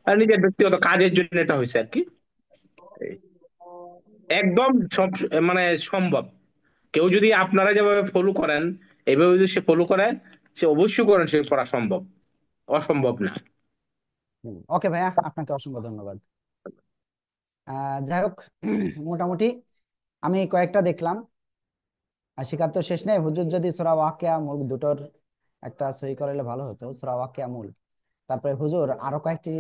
I: আর নিজের ব্যক্তিগত কাজের জন্য এটা হয়েছে আর কি। এই, একদম সব মানে সম্ভব। কেউ যদি আপনারা যেভাবে ফলো করেন, এইভাবে যদি সে ফলো করে, সে অবশ্যই করেন, সে করা সম্ভব, অসম্ভব না।
E: ওকে ভাইয়া, আপনাকে অসংখ্য ধন্যবাদ। যাই হোক, মোটামুটি আমি কয়েকটা দেখলাম। আর শিকার তো শেষ নেই। হুজুর যদি সূরা ওয়াকিয়া মুলক দুটোর একটা সহি করলে ভালো হতো, সূরা ওয়াকিয়া মুলক। তারপরে হুজুর আরো কয়েকটি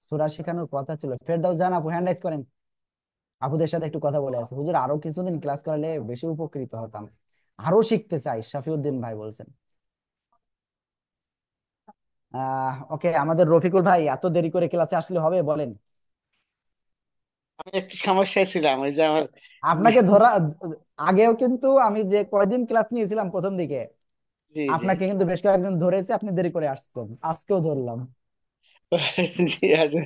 E: সূরা শেখানোর কথা ছিল। ফেরদাউস জান আপু হ্যান্ড রাইজ করেন, আপুদের সাথে একটু কথা বলে আছে। হুজুর আরো কিছুদিন ক্লাস করালে বেশি উপকৃত হতাম, আরো শিখতে চাই, শাফিউদ্দিন ভাই বলছেন। ওকে, আমাদের রফিকুল ভাই এত দেরি করে ক্লাসে আসলে হবে বলেন?
J: আমি একটু সমস্যায় ছিলাম, ওই যে আমার
E: আপনাকে ধরা, আগেও কিন্তু আমি যে কয়দিন ক্লাস নিয়েছিলাম প্রথম দিকে,
J: জি জি
E: আপনাকে কিন্তু বেশ কয়েকজন ধরেছে, আপনি দেরি করে আসছেন, আজকেও ধরলাম।
J: জি আছে।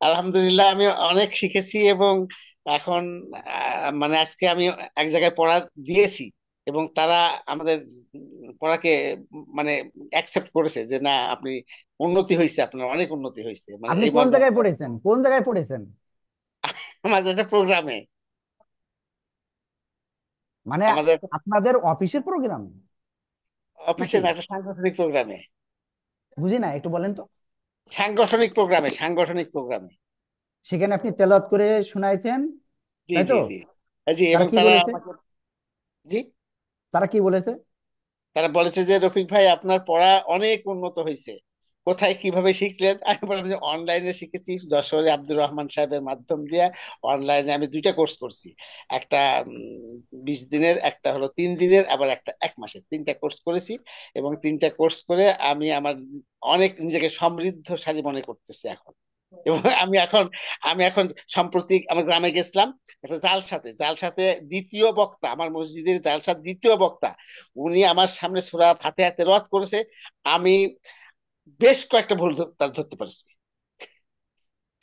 J: আলহামদুলিল্লাহ আমি অনেক শিখেছি, এবং এখন মানে আজকে আমি এক জায়গায় পড়া দিয়েছি, এবং তারা আমাদের পড়াকে মানে অ্যাকসেপ্ট করেছে যে না আপনি উন্নতি হয়েছে, আপনার অনেক উন্নতি হয়েছে, মানে
E: আপনি
J: এই
E: কোন
J: মর্মে
E: জায়গায় পড়েছেন, কোন জায়গায় পড়েছেন?
J: আমাদের একটা প্রোগ্রামে,
E: মানে
J: আমাদের
E: আপনাদের অফিসের প্রোগ্রাম
J: অফিসে
E: নাকি?
J: না, একটা সাংগঠনিক প্রোগ্রামে,
E: বুঝি না, একটু বলেন তো।
J: সাংগঠনিক প্রোগ্রামে।
E: সেখানে আপনি তেলাওয়াত করে শুনাইছেন,
J: জি
E: তাই
J: জি
E: তো?
J: জি জি,
E: তারা
J: এবং
E: কি
J: তারা
E: বলেছে?
J: আমাকে, জি,
E: তারা কি বলেছে?
J: তারা বলেছে যে রফিক ভাই আপনার পড়া অনেক উন্নত হয়েছে, কোথায় কিভাবে শিখলেন? আমি বললাম যে অনলাইনে শিখেছি, যশোরে আব্দুর রহমান সাহেবের মাধ্যম দিয়ে। অনলাইনে আমি দুইটা কোর্স করছি, একটা 20 দিনের, একটা হলো 3 দিনের, আবার একটা 1 মাসের, 3টা কোর্স করেছি। এবং 3টা কোর্স করে আমি আমার অনেক নিজেকে সমৃদ্ধশালী মনে করতেছি এখন। এবং আমি এখন সম্প্রতি আমার গ্রামে গেছিলাম, একটা জালসাতে দ্বিতীয় বক্তা, আমার মসজিদের জালসার দ্বিতীয় বক্তা, উনি আমার সামনে সূরা ফাতিহা তেলাওয়াত করেছে। আমি বেশ কয়েকটা ভুল তার ধরতে পারছি,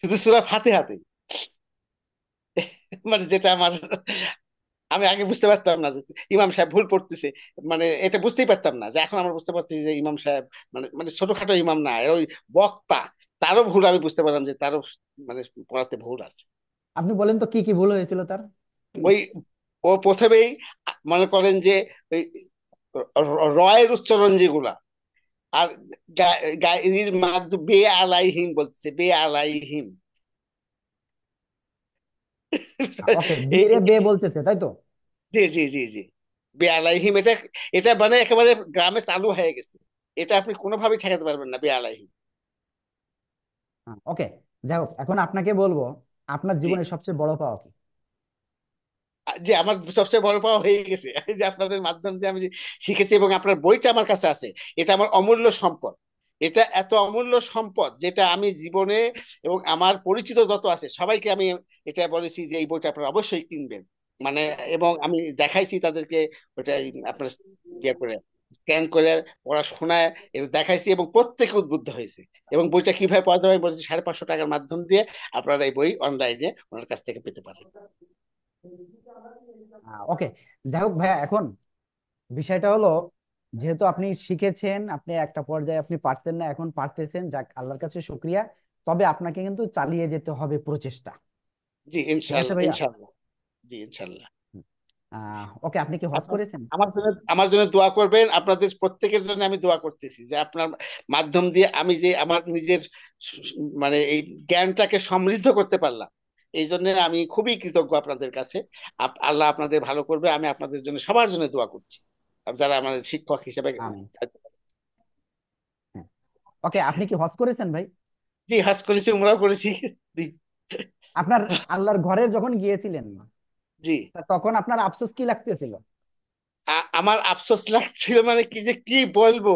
J: শুধু সূরা ফাতিহাতে। মানে যেটা আমার, আমি আগে বুঝতে পারতাম না যে ইমাম সাহেব ভুল পড়তেছে, মানে এটা বুঝতেই পারতাম না, যে এখন আমরা বুঝতে পারছি যে ইমাম সাহেব মানে মানে ছোটখাটো ইমাম না, এর ওই বক্তা, তারও ভুল আমি বুঝতে পারলাম যে তারও মানে পড়াতে ভুল আছে।
E: আপনি বলেন তো কি কি ভুল হয়েছিল তার?
J: ওই ও প্রথমেই মনে করেন যে ওই রয়ের উচ্চারণ যেগুলা, আর গায়ের মাধ্যমে বে আলাইহিম বলছে, বে আলাইহিম।
E: ওকে,
J: এই
E: বীরে বে বলতেছে, তাই তো?
J: জি জি জি জি, বে আলাইহিম, এটা এটা মানে একেবারে গ্রামে চালু হয়ে গেছে, এটা আপনি কোনোভাবেই ঠেকাতে পারবেন না, বে আলাইহিম।
E: ওকে, যাই হোক, এখন আপনাকে বলবো আপনার
J: জি
E: জীবনের সবচেয়ে বড় পাওয়া কি?
J: যে আমার সবচেয়ে বড় পাওয়া হয়ে গেছে এই যে আপনাদের মাধ্যম দিয়ে আমি যে শিখেছি, এবং আপনার বইটা আমার কাছে আছে, এটা আমার অমূল্য সম্পদ। এটা এত অমূল্য সম্পদ যেটা আমি জীবনে এবং আমার পরিচিত যত আছে সবাইকে আমি এটা বলেছি যে এই বইটা আপনারা অবশ্যই কিনবেন। মানে এবং আমি দেখাইছি তাদেরকে, ওটা আপনার ইয়ে করে স্ক্যান করে পড়াশোনায় এটা দেখাইছি, এবং প্রত্যেকে উদ্বুদ্ধ হয়েছে। এবং বইটা কিভাবে পাওয়া যাবে আমি বলেছি 550 টাকার মাধ্যম দিয়ে আপনারা এই বই অনলাইনে ওনার কাছ থেকে পেতে পারেন।
E: ওকে, যাই হোক ভাইয়া, এখন বিষয়টা হলো, যেহেতু আপনি শিখেছেন, আপনি একটা পর্যায়ে আপনি পারতেন না, এখন পারতেছেন, যাক আল্লাহর কাছে শুক্রিয়া। তবে আপনাকে কিন্তু চালিয়ে যেতে হবে প্রচেষ্টা।
J: জি
E: ঠিক আছে
J: ইনশাল্লাহ
E: ভাইয়া?
J: ইনশাল্লাহ। জি ইনশাল্লাহ।
E: ওকে, আপনি কি হজ
J: আপনার
E: করেছেন?
J: আমার জন্য দোয়া করবেন, আপনাদের প্রত্যেকের জন্য আমি দোয়া করতেছি যে আপনার মাধ্যম দিয়ে আমি যে আমার নিজের মানে এই জ্ঞানটাকে সমৃদ্ধ করতে পারলাম, এই জন্য আমি খুবই কৃতজ্ঞ আপনাদের কাছে। আল্লাহ আপনাদের ভালো করবে, আমি আপনাদের জন্য সবার জন্য দোয়া করছি। যারা আমাদের শিক্ষক হিসেবে।
E: আমিন। হ্যাঁ, ওকে, আপনি কি হজ করেছেন ভাই?
J: জি, হজ করেছি, উমরাও করেছি। জি।
E: আপনার আল্লাহর ঘরে যখন গিয়েছিলেন,
J: জি।
E: তখন আপনার আফসোস কি লাগতেছিল?
J: আমার আফসোস লাগছিল, মানে কি যে কি বলবো,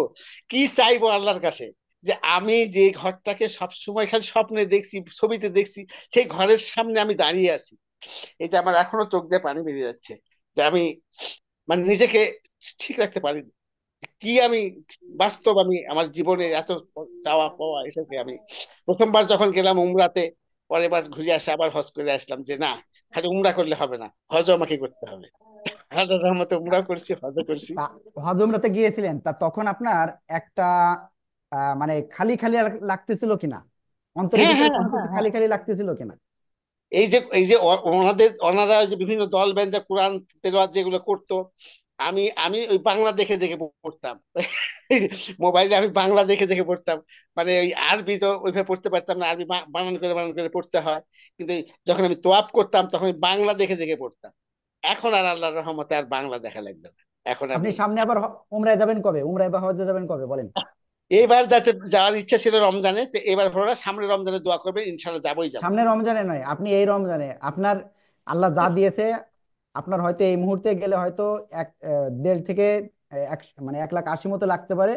J: কি চাইবো আল্লাহর কাছে, যে আমি যে ঘরটাকে সব সময় খালি স্বপ্নে দেখছি, ছবিতে দেখছি, সেই ঘরের সামনে আমি দাঁড়িয়ে আছি। এই যে আমার এখনো চোখ দিয়ে পানি বেরিয়ে যাচ্ছে, যে আমি মানে নিজেকে ঠিক রাখতে পারিনি। কি আমি বাস্তব, আমি আমার জীবনে এত চাওয়া পাওয়া, এটাকে আমি প্রথমবার যখন গেলাম উমরাতে, পরের বার ঘুরে আসে আবার হজ করে আসলাম, যে না, খালি উমরা করলে হবে না, হজও আমাকে করতে হবে। আল্লাহর রহমতে উমরা করছি, হজও করছি।
E: তা হজ উমরাতে গিয়েছিলেন, তা তখন আপনার একটা মানে খালি খালি লাগতেছিল কিনা, অন্তরের
J: হ্যাঁ,
E: ভিতরে
J: হ্যাঁ,
E: কোনো
J: হ্যাঁ,
E: কিছু
J: হ্যাঁ।
E: খালি খালি লাগতেছিল কিনা?
J: এই যে ওনারা যে বিভিন্ন দল বেঁধে কোরআন তেলাওয়াত যেগুলো করতো, আমি আমি ওই বাংলা দেখে দেখে পড়তাম। মোবাইলে আমি বাংলা দেখে দেখে পড়তাম। মানে ওই আরবি তো ওইভাবে পড়তে পারতাম না, আরবি বানান করে পড়তে হয়। কিন্তু যখন আমি তোয়াব করতাম তখন আমি বাংলা দেখে দেখে পড়তাম। এখন আর আল্লাহর রহমতে আর বাংলা দেখা লাগবে না। এখন
E: আপনি
J: আমি
E: সামনে আবার উমরায় যাবেন কবে? উমরায় বা হজে যাবেন কবে বলেন?
J: এবার যাতে যাওয়ার ইচ্ছা ছিল রমজানে, তো এবার ওরা সামনে রমজানে দোয়া করবে, ইনশাল্লাহ যাবোই যাবো।
E: সামনে রমজানে নয়, আপনি এই রমজানে আপনার আল্লাহ যা দিয়েছে, আপনার হয়তো এই মুহূর্তে গেলে হয়তো 1.5 থেকে মানে 1,80,000 মতো লাগতে পারে।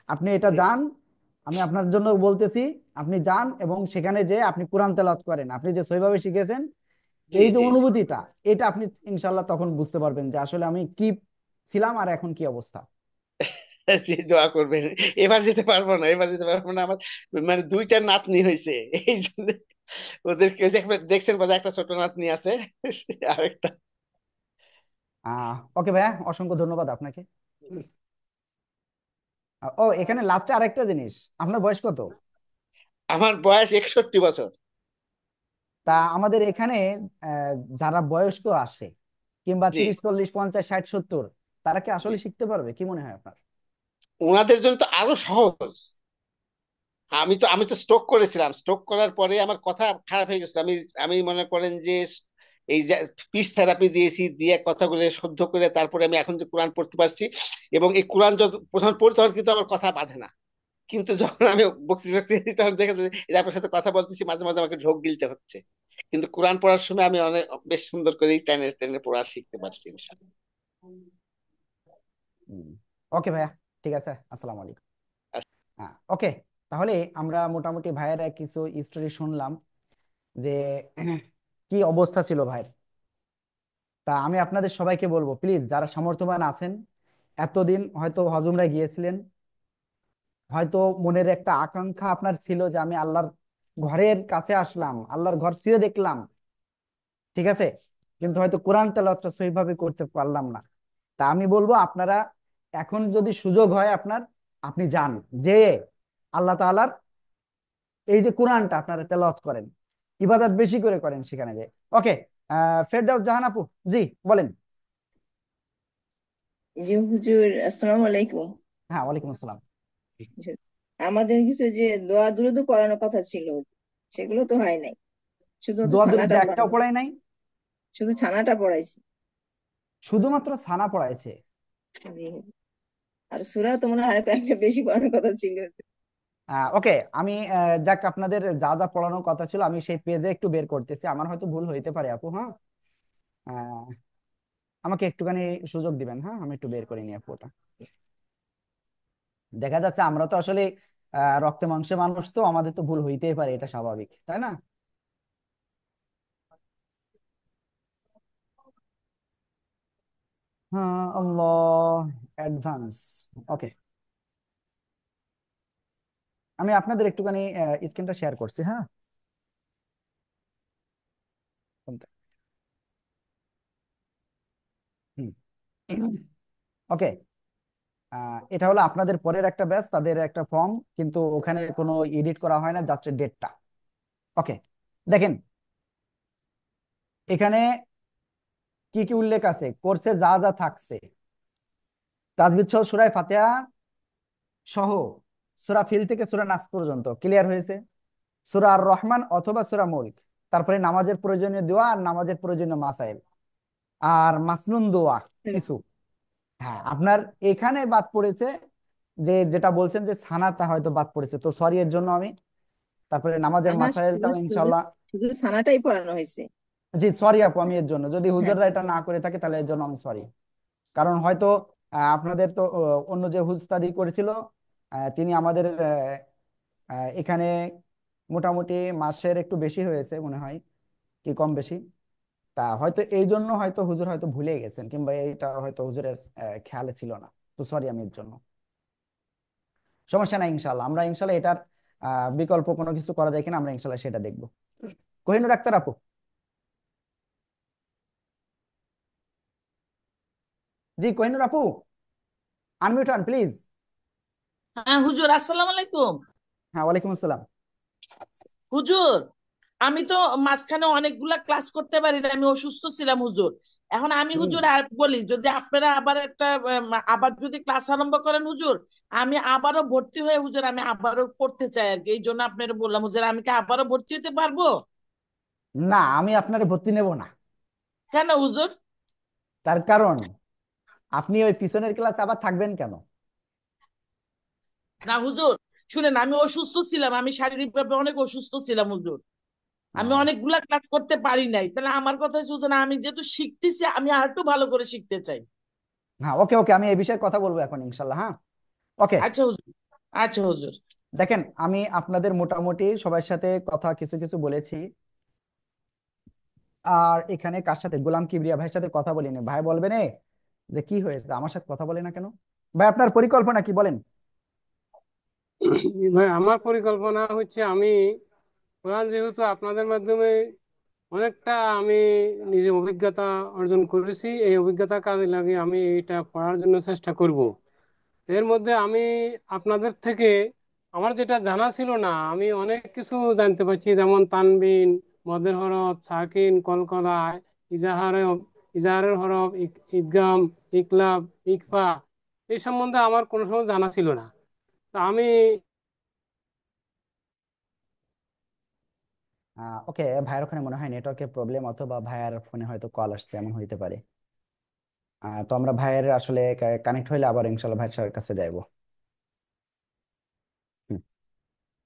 E: আপনি এটা যান, আমি আপনার জন্য বলতেছি, আপনি যান এবং সেখানে যে আপনি কোরআন তেলাওয়াত করেন, আপনি যে সইভাবে শিখেছেন,
J: জি,
E: এই যে
J: জি,
E: অনুভূতিটা, এটা আপনি ইনশাল্লাহ তখন বুঝতে পারবেন যে আসলে আমি কি ছিলাম আর এখন কি অবস্থা।
J: জি, দোয়া করবেন। এবার যেতে পারবো না, এবার যেতে পারবো না। আমার মানে দুইটা নাতনি হয়েছে, এই জন্য ওদেরকে দেখছেন বোধহয়, একটা ছোট নাতনি আছে, আরেকটা।
E: ওকে ভাইয়া, অসংখ্য ধন্যবাদ আপনাকে। ও, এখানে লাস্টে আরেকটা জিনিস, আপনার বয়স কত?
J: আমার বয়স 61 বছর।
E: তা আমাদের এখানে যারা বয়স্ক আসে, কিংবা
J: জি।
E: 30, 40, 50, 60, 70, তারা কি
J: জি,
E: আসলে শিখতে পারবে? কি মনে হয় আপনার?
J: ওনাদের জন্য তো আরো সহজ। আমি তো স্ট্রোক করেছিলাম, স্ট্রোক করার পরে আমার কথা খারাপ হয়ে গেছিল। আমি আমি মনে করেন যে এই যে স্পিচ থেরাপি দিয়েছি, দিয়ে কথাগুলো শুদ্ধ করে তারপরে আমি এখন যে কোরআন পড়তে পারছি, এবং এই কোরআন যত প্রথম পড়তে তখন কিন্তু আমার কথা বাঁধে না। কিন্তু যখন আমি বক্তৃতা দিই তখন দেখা যায় যে আপনার সাথে কথা বলতেছি, মাঝে মাঝে আমাকে ঢোক গিলতে হচ্ছে। কিন্তু কোরআন পড়ার সময় আমি অনেক বেশ সুন্দর করে টেনে টেনে পড়া শিখতে পারছি ইনশাআল্লাহ।
E: ওকে ভাইয়া, ঠিক আছে, আসসালামু আলাইকুম। হ্যাঁ, ওকে, তাহলে আমরা মোটামুটি ভাইয়ের কিছু স্টোরি শুনলাম যে কি অবস্থা ছিল ভাইয়ের। তা আমি আপনাদের সবাইকে বলবো, প্লিজ যারা সামর্থ্যবান আছেন, এতদিন হয়তো হজ উমরায় গিয়েছিলেন, হয়তো মনের একটা আকাঙ্ক্ষা আপনার ছিল যে আমি আল্লাহর ঘরের কাছে আসলাম, আল্লাহর ঘর ছুঁয়ে দেখলাম, ঠিক আছে, কিন্তু হয়তো কোরআন তেলাওয়াতটা সহিভাবে করতে পারলাম না। তা আমি বলবো আপনারা এখন যদি সুযোগ হয় আপনার, আপনি যান, যে আল্লাহ তাআলার এই যে কোরআনটা আপনারা তেলাওয়াত করেন, ইবাদত বেশি করে করেন সেখানে যে। ওকে, ফেরদাউস জাহান আপু, জি বলেন।
C: জি হুজুর, আসসালামু আলাইকুম।
E: হ্যাঁ, ওয়ালাইকুম আসসালাম।
C: আমাদের কিছু যে দোয়া দুরুদ পড়ানোর কথা ছিল, সেগুলো তো হয় নাই, শুধুমাত্র
E: দোয়া দরুদ
C: ছানাটা
E: একটাও
C: পড়াইছে।
E: পড়াই নাই?
C: শুধু ছানাটা পড়াইছে।
E: শুধুমাত্র সানা পড়াইছে?
C: জি হুজুর। আর সূরা তো মনে হয় আরো কয়েকটা বেশি পড়ানোর কথা ছিল।
E: ওকে, আমি যাক, আপনাদের যা যা পড়ানোর কথা ছিল আমি সেই পেজে একটু বের করতেছি, আমার হয়তো ভুল হইতে পারে আপু। হ্যাঁ, আহ, আমাকে একটুখানি সুযোগ দিবেন, হ্যাঁ, আমি একটু বের করে নিই আপু ওটা। দেখা যাচ্ছে আমরা তো আসলে রক্তে মাংসে মানুষ, তো আমাদের তো ভুল হইতেই পারে, এটা স্বাভাবিক, তাই না? হ্যাঁ, আল্লাহ, অ্যাডভান্স। ওকে, আমি আপনাদের একটুখানি স্ক্রিনটা শেয়ার করছি, হ্যাঁ। হুম, ওকে, এটা হলো আপনাদের পরের একটা ব্যাচ, তাদের একটা ফর্ম, কিন্তু ওখানে কোনো এডিট করা হয় না, জাস্ট ডেটটা। ওকে, দেখেন এখানে কি কি উল্লেখ আছে, কোর্সে যা যা থাকছে, তাজবিদ সহ সূরা ফাতিহা সহ সূরা ফিল থেকে সূরা নাস পর্যন্ত ক্লিয়ার হয়েছে, সূরা আর রহমান অথবা সূরা মুলক, তারপরে নামাজের প্রয়োজনীয় দোয়া আর নামাজের প্রয়োজনীয় মাসাইল, আর মাসনুন দোয়া কিছু, হ্যাঁ, আপনার এখানে বাদ পড়েছে, যে যেটা বলছেন যে ছানাটা হয়তো বাদ পড়েছে, তো সরি এর জন্য আমি। তারপরে নামাজের
C: না না, শুধু
E: মাসাইলটাও
C: শুধু
E: ইনশাল্লাহ।
C: শুধু ছানাটাই পড়ানো হয়েছে।
E: জি সরি আপু, আমি এর জন্য যদি
C: হ্যাঁ
E: হুজুররা এটা না করে থাকে তাহলে এর জন্য আমি সরি। কারণ হয়তো আপনাদের তো অন্য যে হুজতাদি করেছিল, তিনি আমাদের এখানে মোটামুটি মাসের একটু বেশি হয়েছে মনে হয়, কি কম বেশি। তা হয়তো এই জন্য হয়তো হুজুর হয়তো ভুলে গেছেন, কিংবা এইটা হয়তো হুজুরের খেয়ালে ছিল না। তো সরি আমি এর জন্য। সমস্যা নাই, ইনশাল্লাহ আমরা ইনশাল্লাহ এটার বিকল্প কোনো কিছু করা যায় কিনা আমরা ইনশাল্লাহ সেটা দেখবো। কোহিনুর আক্তার আপু। জি কোহিনুর আপু, আনমিউট হন প্লিজ।
K: হ্যাঁ হুজুর, আসসালামু আলাইকুম।
E: হ্যাঁ ওয়ালাইকুম আসসালাম।
K: হুজুর, আমি তো মাঝখানে অনেকগুলা ক্লাস করতে পারি না, আমি অসুস্থ ছিলাম হুজুর। এখন আমি
E: হুম।
K: হুজুর আর বলি, যদি আপনারা আবার একটা আবার যদি ক্লাস আরম্ভ করেন হুজুর, আমি আবারও ভর্তি হয়ে হুজুর আমি আবারও পড়তে চাই আর কি। এই জন্য আপনারা বললাম হুজুর, আমি কি আবারও ভর্তি হতে পারবো?
E: না, আমি আপনার ভর্তি নেব না।
K: কেন হুজুর?
E: তার কারণ আপনি ওই পিছনের ক্লাসে আবার থাকবেন কেন?
K: না হুজুর, শুনেন, আমি অসুস্থ ছিলাম, আমি শারীরিক ভাবে অনেক অসুস্থ ছিলাম হুজুর। আমি
E: ও,
K: অনেকগুলা ক্লাস করতে পারি নাই, তাহলে আমার কথা হচ্ছে হুজুর, আমি যেহেতু শিখতেছি আমি আর একটু ভালো করে শিখতে চাই।
E: হ্যাঁ ওকে ওকে, আমি এই বিষয়ে কথা বলবো এখন ইনশাল্লাহ। হ্যাঁ ওকে।
K: আচ্ছা হুজুর। আচ্ছা হুজুর।
E: দেখেন, আমি আপনাদের মোটামুটি সবার সাথে কথা কিছু কিছু বলেছি। আর এখানে কার সাথে, গোলাম কিবরিয়া ভাইয়ের সাথে কথা বলিনি। ভাই বলবেন যে কি হয়েছে, আমার সাথে কথা বলে না কেন? ভাই আপনার পরিকল্পনা কি বলেন?
L: ভাই, আমার পরিকল্পনা হচ্ছে আমি কোরআন যেহেতু আপনাদের মাধ্যমে অনেকটা আমি নিজে অভিজ্ঞতা অর্জন করেছি, এই অভিজ্ঞতা কাজে লাগিয়ে আমি এটা পড়ার জন্য চেষ্টা করব। এর মধ্যে আমি আপনাদের থেকে আমার যেটা জানা ছিল না, আমি অনেক কিছু জানতে পারছি, যেমন তানবিন, মদের হরফ, সাকিন, কলকলা, ইজাহারে ইজাহারের হরফ, ইদগাম, ইকলাব, ইকফা, এই সম্বন্ধে আমার কোনো সময় জানা ছিল না। তা আমি
E: ওকে, ভাইয়ের ওখানে মনে হয় নেটওয়ার্কের প্রবলেম, অথবা ভাইয়ের ফোনে হয়তো কল আসছে, এমন হইতে পারে। তো আমরা ভাইয়ের আসলে কানেক্ট হইলে আবার ইনশাল্লাহ ভাইয়ের কাছে যাইবো।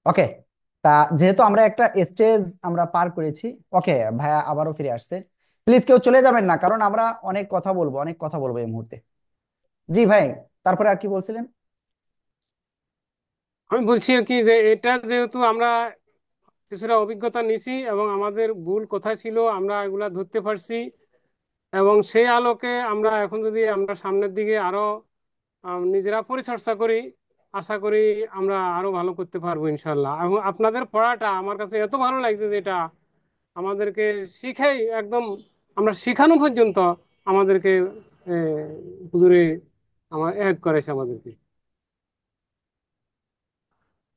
E: ওকে। তা যেহেতু আমরা একটা স্টেজ আমরা পার করেছি, ওকে ভাইয়া আবারও ফিরে আসছে। প্লিজ কেউ চলে যাবেন না, কারণ আমরা অনেক কথা বলবো, অনেক কথা বলবো এই মুহূর্তে। জি ভাই, তারপরে আর কি বলছিলেন?
L: আমি বলছি আর কি, যে এটা যেহেতু আমরা কিছুটা অভিজ্ঞতা নিছি এবং আমাদের ভুল কোথায় ছিল আমরা এগুলা ধরতে পারছি, এবং সেই আলোকে আমরা এখন যদি আমরা সামনের দিকে আরো নিজেরা পরিচর্যা করি, আশা করি আমরা আরো ভালো করতে পারবো ইনশাল্লাহ। এবং আপনাদের পড়াটা আমার কাছে এত ভালো লাগছে, যেটা আমাদেরকে শিখাই একদম, আমরা শিখানো পর্যন্ত আমাদেরকে হুজুরে আমার এক করেছে আমাদেরকে।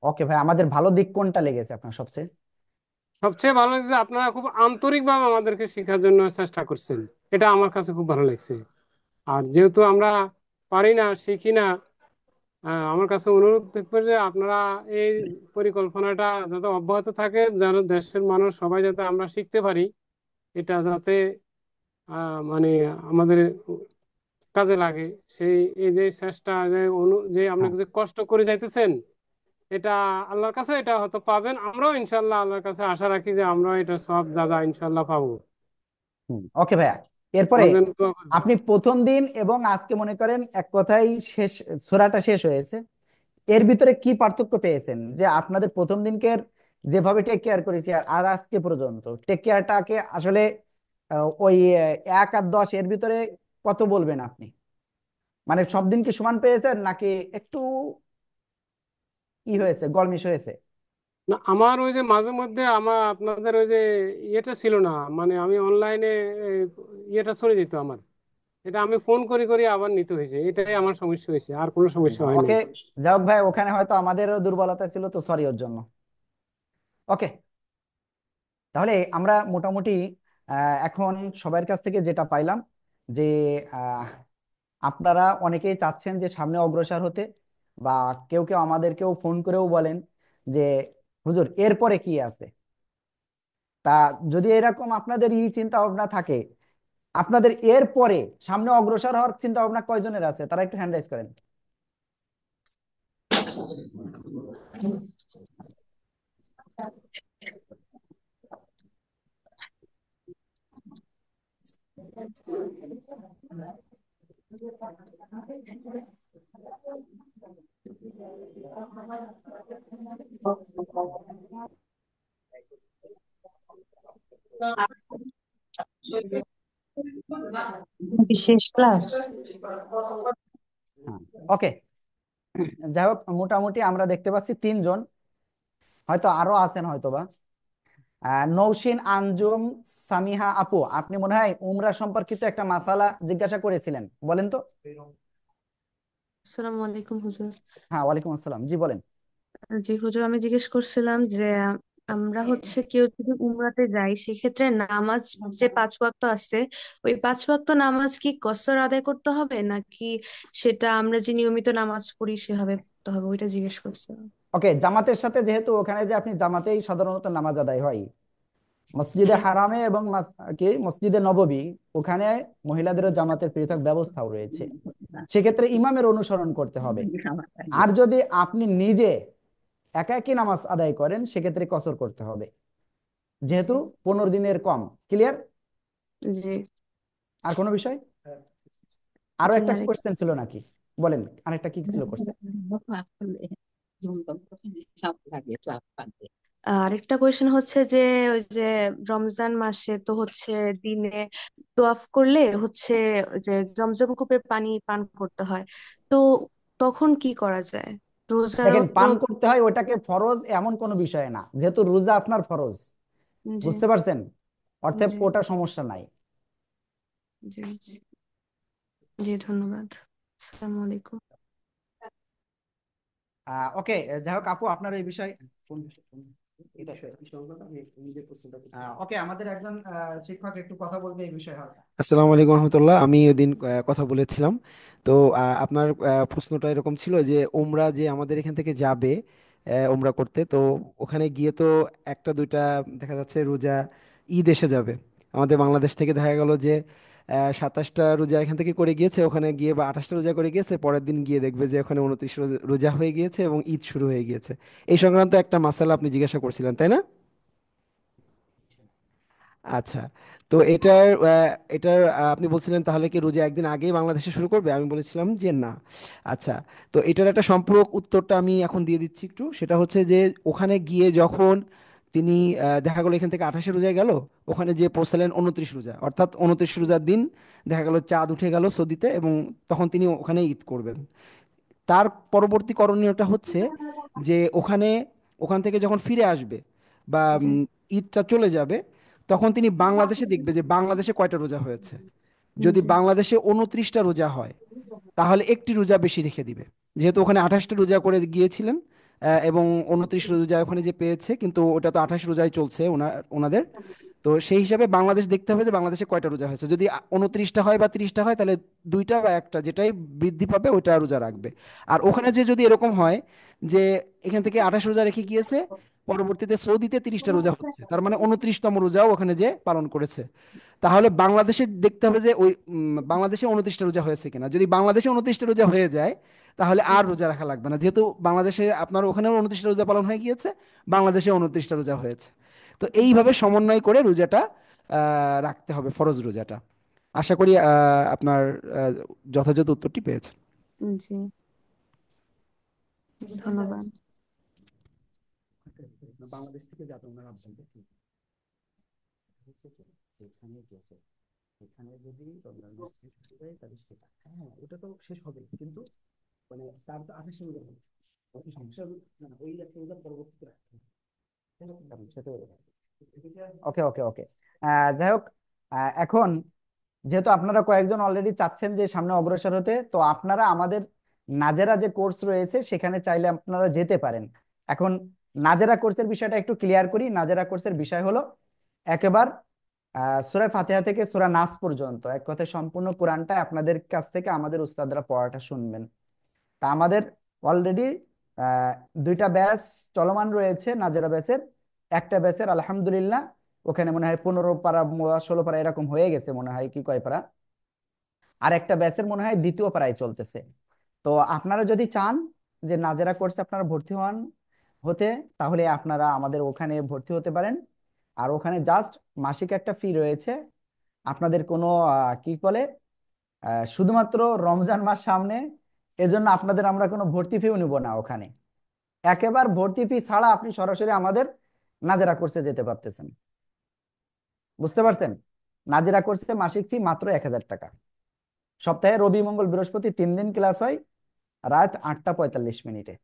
E: ওকে ভাই, আমাদের ভালো দিক কোনটা লেগেছে আপনার সবচেয়ে?
L: সবচেয়ে ভালো লাগছে আপনারা খুব আন্তরিকভাবে আমাদেরকে শেখার জন্য চেষ্টা করছেন, এটা আমার কাছে খুব ভালো লাগছে। আর যেহেতু আমরা পারি না, শিখি না, আমার কাছে অনুরোধ থাকবে যে আপনারা এই পরিকল্পনাটা যাতে অব্যাহত থাকে, যেন দেশের মানুষ সবাই যাতে আমরা শিখতে পারি, এটা যাতে মানে আমাদের কাজে লাগে। সেই এই যে চেষ্টা, যে যে আপনি
E: হ্যাঁ।
L: যে কষ্ট করে যাইতেছেন, এটা আল্লাহর কাছে এটা হয়তো পাবেন, আমরাও ইনশাল্লাহ আল্লাহর কাছে আশা রাখি যে আমরা এটা সব যা যা ইনশাল্লাহ পাবো।
E: ওকে ভাইয়া, এরপরে
L: আমার জন্য দোয়া করবেন।
E: আপনি প্রথম দিন এবং আজকে মনে করেন এক কথাই শেষ, সূরাটা শেষ হয়েছে, এর ভিতরে কি পার্থক্য পেয়েছেন? যে আপনাদের প্রথম দিনকে যেভাবে টেক কেয়ার করেছি আর আর আজকে পর্যন্ত টেক কেয়ারটাকে আসলে ওই 1 আর 10 এর ভিতরে কত বলবেন আপনি? মানে সব দিন কি সমান পেয়েছেন, নাকি একটু হয়েছে, গলমিশ হয়েছে?
L: না, আমার ওই যে মাঝে মধ্যে আমার আপনাদের ওই যে ইয়েটা ছিল না, মানে আমি অনলাইনে ইয়েটা চলে যেত আমার, এটা আমি ফোন করি করি আবার নিতে হয়েছে, এটাই আমার সমস্যা হয়েছে, আর কোনো সমস্যা হয় নাই।
E: ওকে, যাই হোক ভাই, ওখানে হয়তো আমাদেরও দুর্বলতা ছিল, তো সরি ওর জন্য। ওকে, তাহলে আমরা মোটামুটি এখন সবার কাছ থেকে যেটা পাইলাম, যে আহ, আপনারা অনেকেই চাচ্ছেন যে সামনে অগ্রসর হতে, বা কেউ কেউ আমাদেরকেও ফোন করেও বলেন যে হুজুর এরপরে কি আছে। তা যদি এরকম আপনাদের চিন্তা ভাবনা থাকে, আপনাদের এর পরে সামনে অগ্রসর হওয়ার চিন্তা ভাবনা কয়জনের আছে, তারা একটু হ্যান্ড রাইজ করেন।
M: বিশেষ ক্লাস।
E: ওকে, যাই হোক মোটামুটি আমরা দেখতে পাচ্ছি 3 জন, হয়তো আরো আছেন হয়তোবা। নৌশিন, আঞ্জুম, সামিহা আপু, আপনি মনে হয় উমরা সম্পর্কিত একটা মাসালা জিজ্ঞাসা করেছিলেন, বলেন তো।
M: আসসালামু আলাইকুম হুজুর।
E: হ্যাঁ, ওয়ালাইকুম আসসালাম, জি বলেন।
M: জি হুজুর, আমি জিজ্ঞেস করছিলাম যে আমরা হচ্ছে কেউ যদি উমরাতে যাই সেক্ষেত্রে নামাজ যে 5 ওয়াক্ত আছে, ওই 5 ওয়াক্ত নামাজ কি কসর আদায় করতে হবে নাকি সেটা আমরা যে নিয়মিত নামাজ পড়ি সেভাবে পড়তে হবে, ওইটা জিজ্ঞেস করছিলাম।
E: ওকে, জামাতের সাথে, যেহেতু ওখানে যে আপনি জামাতেই সাধারণত নামাজ আদায় হয়, মসজিদে হারামে এবং কি মসজিদে নববী, ওখানে মহিলাদেরও জামাতের পৃথক ব্যবস্থাও রয়েছে, সেক্ষেত্রে ইমামের অনুসরণ করতে হবে। আর যদি আপনি নিজে একা একই নামাজ আদায় করেন সেক্ষেত্রে কসর করতে হবে, যেহেতু 15 দিনের কম। ক্লিয়ার?
M: জি
E: আর কোনো বিষয়? আরো
M: জি।
E: একটা
M: আরেক
E: কোশ্চেন ছিল নাকি, বলেন, আরেকটা কি ছিল কোশ্চেন?
M: আরেকটা কোয়েশ্চেন হচ্ছে যে ওই যে রমজান মাসে তো হচ্ছে দিনে তোয়াফ করলে হচ্ছে ওই যে জমজম কূপের পানি পান করতে হয়, তো তখন কি করা যায়?
E: দেখেন,
M: রোজারত।
E: পান করতে হয় ওটাকে ফরজ এমন কোনো বিষয় না, যেহেতু রোজা আপনার ফরজ,
M: জি
E: বুঝতে পারছেন? অর্থাৎ
M: জি
E: ওটা সমস্যা নাই।
M: জি জি। জি, ধন্যবাদ। আসসালামু আলাইকুম।
E: ওকে, যাই হোক আপু, আপনার এই বিষয় ওকে, আমাদের একজন শিক্ষক একটু কথা বলবে এই বিষয়ে।
N: আসসালামু আলাইকুম রহমতুল্লাহ। আমি ওদিন কথা বলেছিলাম। তো আপনার প্রশ্নটা এরকম ছিল যে ওমরা যে আমাদের এখান থেকে যাবে ওমরা করতে, তো ওখানে গিয়ে তো একটা দুইটা দেখা যাচ্ছে রোজা ঈদ এসে যাবে। আমাদের বাংলাদেশ থেকে দেখা গেল যে 27টা রোজা এখান থেকে করে গিয়েছে, ওখানে গিয়ে বা 28টা রোজা করে গিয়েছে, পরের দিন গিয়ে দেখবে যে ওখানে 29 রোজা হয়ে গিয়েছে এবং ঈদ শুরু হয়ে গিয়েছে। এই সংক্রান্ত একটা মাসালা আপনি জিজ্ঞাসা করছিলেন, তাই না? আচ্ছা, তো আপনি বলছিলেন তাহলে কি রোজা একদিন আগেই বাংলাদেশে শুরু করবে, আমি বলেছিলাম যে না। আচ্ছা, তো এটার একটা সম্পূরক উত্তরটা আমি এখন দিয়ে দিচ্ছি একটু। সেটা হচ্ছে যে ওখানে গিয়ে যখন তিনি দেখা গেলো এখান থেকে 28 রোজায় গেল, ওখানে যে পৌঁছালেন 29 রোজা, অর্থাৎ 29 রোজার দিন দেখা গেল চাঁদ উঠে গেল সৌদিতে, এবং তখন তিনি ওখানে ঈদ করবেন। তার পরবর্তী করণীয়টা হচ্ছে যে ওখান থেকে যখন ফিরে আসবে বা
M: জি
N: ঈদটা চলে যাবে, তখন তিনি বাংলাদেশে দেখবে যে বাংলাদেশে কয়টা রোজা হয়েছে। যদি
M: জি
N: বাংলাদেশে 29টা রোজা হয়, তাহলে একটি রোজা বেশি রেখে দিবে। যেহেতু ওখানে 28টা রোজা করে গিয়েছিলেন, এবং 29 রোজা ওখানে যে পেয়েছে, কিন্তু ওটা তো 28 রোজায় চলছে ওনাদের। তো সেই হিসাবে বাংলাদেশ দেখতে হবে যে বাংলাদেশে কয়টা রোজা হয়েছে। যদি 29টা হয় বা 30টা হয়, তাহলে দুইটা বা একটা যেটাই বৃদ্ধি পাবে ওইটা রোজা রাখবে। আর ওখানে যে যদি এরকম হয় যে এখান থেকে 28 রোজা রেখে গিয়েছে, পরবর্তীতে সৌদিতে 30টা রোজা হচ্ছে, তার মানে 29তম রোজাও ওখানে যে পালন করেছে, তাহলে বাংলাদেশে দেখতে হবে যে ওই বাংলাদেশে 29টা রোজা হয়েছে কিনা। যদি বাংলাদেশে 29টা রোজা হয়ে যায়, তাহলে আর রোজা রাখা লাগবে না, যেহেতু বাংলাদেশে আপনার ওখানেও 29টা রোজা পালন হয়ে গিয়েছে, বাংলাদেশে 29টা রোজা হয়েছে। তো এইভাবে সমন্বয় করে রোজাটা রাখতে হবে, ফরজ রোজাটা। আশা করি আপনার যথাযথ উত্তরটি পেয়েছেন।
M: জি, ধন্যবাদ।
E: বাংলাদেশ থেকে যাতে ওনারা বলবে হচ্ছে কি, যেখানে গেছে এখানে যদি রমজান মাস শেষ হয়ে যায়, তাহলে সেটা, হ্যাঁ ওটা তো শেষ হবে, কিন্তু মানে তার তো 28 রোজা হবে, ওই সমস্যা না, ওই একটা রোজা পরবর্তীতে রাখতে হবে। ওকে ওকে ওকে, যাই হোক, এখন যেহেতু আপনারা কয়েকজন অলরেডি চাচ্ছেন যে সামনে অগ্রসর হতে, তো আপনারা আমাদের নাজেরা যে কোর্স রয়েছে সেখানে চাইলে আপনারা যেতে পারেন। এখন নাজেরা কোর্সের বিষয়টা একটু ক্লিয়ার করি। নাজেরা কোর্সের বিষয় হলো একেবারে সূরা ফাতিহা থেকে সূরা নাস পর্যন্ত, এক কথায় সম্পূর্ণ কোরআনটা আপনাদের কাছ থেকে আমাদের উস্তাদরা পড়াটা শুনবেন। তা আমাদের অলরেডি 2টা ব্যাচ চলমান রয়েছে নাজেরা ব্যাচের। একটা ব্যাচের আলহামদুলিল্লাহ ওখানে মনে হয় 15 পারা 16 পারা এরকম হয়ে গেছে মনে হয়, কি কয় পারা, আর একটা ব্যাচের মনে হয় দ্বিতীয় পারায় চলতেছে। তো আপনারা যদি চান যে নাজেরা কোর্সে আপনারা ভর্তি হন হতে, তাহলে আপনারা আমাদের ওখানে ভর্তি হতে পারেন। আর ওখানে জাস্ট মাসিক একটা ফি রয়েছে। আপনাদের কোনো কি বলে শুধুমাত্র রমজান মাস সামনে, এজন্য আপনাদের আমরা কোনো ভর্তি ফিও নিব না ওখানে। একেবারে ভর্তি ফি ছাড়া আপনি সরাসরি আমাদের নাজেরা কোর্সে যেতে পারতেছেন। বুঝতে পারছেন? নাজেরা কোর্সে মাসিক ফি মাত্র 1000 টাকা। সপ্তাহে রবি মঙ্গল বৃহস্পতি 3 দিন ক্লাস হয়, রাত 8টা 45 মিনিটে।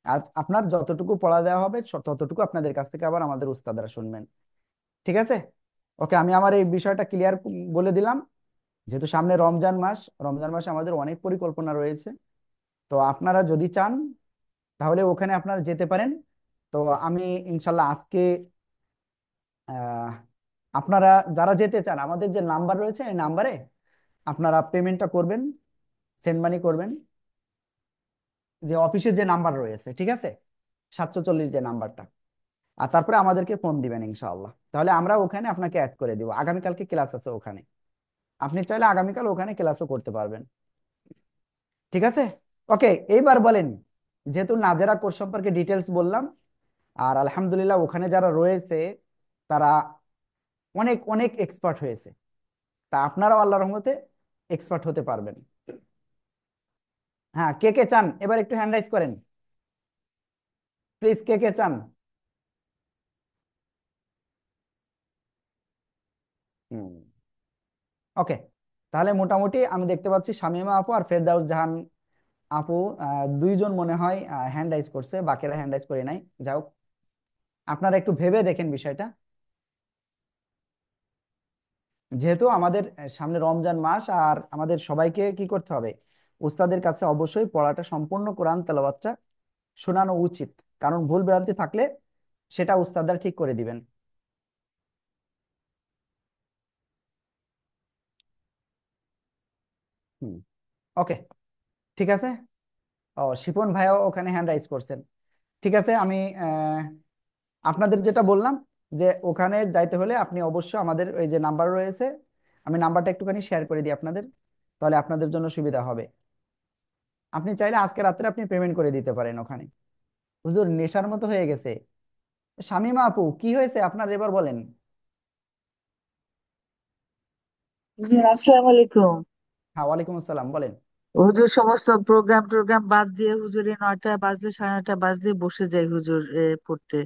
E: আর আপনার যতটুকু পড়া দেওয়া হবে ততটুকু আপনাদের কাছ থেকে আবার আমাদের উস্তাদরা শুনবেন। ঠিক আছে? ওকে, আমি আমার এই বিষয়টা ক্লিয়ার বলে দিলাম। যেহেতু সামনে রমজান মাস, রমজান মাসে আমাদের অনেক পরিকল্পনা রয়েছে। তো আপনারা যদি চান তাহলে ওখানে আপনারা যেতে পারেন। তো আমি ইনশাল্লাহ আজকে আহ, আপনারা যারা যেতে চান আমাদের যে নাম্বার রয়েছে এই নাম্বারে আপনারা পেমেন্টটা করবেন, সেন্ড মানি করবেন, যে অফিসের যে নাম্বার রয়েছে, ঠিক আছে, 740 যে নাম্বারটা। আর তারপরে আমাদেরকে ফোন দিবেন ইনশাআল্লাহ, তাহলে আমরা ওখানে আপনাকে অ্যাড করে দিব। আগামীকালকে ক্লাস আছে ওখানে, আপনি চাইলে আগামীকাল ওখানে ক্লাসও করতে পারবেন। ঠিক আছে? ওকে, এইবার বলেন, যেহেতু নাজেরা কোর্স সম্পর্কে ডিটেলস বললাম, আর আলহামদুলিল্লাহ ওখানে যারা রয়েছে তারা অনেক অনেক এক্সপার্ট হয়েছে, তা আপনারাও আল্লাহর রহমতে এক্সপার্ট হতে পারবেন। হ্যাঁ, কে কে চান এবার একটু হ্যান্ড রাইজ করেন প্লিজ, কে কে চান? হুম, ওকে, তাহলে মোটামুটি আমি দেখতে পাচ্ছি শামিমা আপু আর ফেরদাউস জাহান আপু দুইজন মনে হয় হ্যান্ড রাইজ করছে, বাকিরা হ্যান্ড রাইজ করে নাই। যাও, আপনারা একটু ভেবে দেখেন বিষয়টা। যেহেতু আমাদের সামনে রমজান মাস, আর আমাদের সবাইকে কি করতে হবে, উস্তাদের কাছে অবশ্যই পড়াটা সম্পূর্ণ কোরআন তেলাওয়াতটা শোনানো উচিত, কারণ ভুল ভ্রান্তি থাকলে সেটা উস্তাদরা ঠিক করে দিবেন। হুম, ওকে, ঠিক আছে। ও, শিপন ভাইও ওখানে হ্যান্ড রাইজ করছেন। ঠিক আছে, আমি আপনাদের যেটা বললাম যে ওখানে যাইতে হলে আপনি অবশ্যই আমাদের ওই যে নাম্বার রয়েছে, আমি নাম্বারটা একটুখানি শেয়ার করে দিই আপনাদের, তাহলে আপনাদের জন্য সুবিধা হবে। আপনি চাইলে আজকে রাত্রে আপনি পেমেন্ট করে দিতে পারেন ওখানে। হুজুর নেশার মতো হয়ে গেছে। শামিমা আপু, কি হয়েছে আপনার এবার বলেন।
O: জি, আসসালামু আলাইকুম।
E: হ্যাঁ, ওয়ালাইকুম আসসালাম, বলেন।
O: হুজুর সমস্ত প্রোগ্রাম টোগ্রাম বাদ দিয়ে হুজুর এই 9টা বাজতে 9:30 বাজতে বসে যাই হুজুর পড়তে।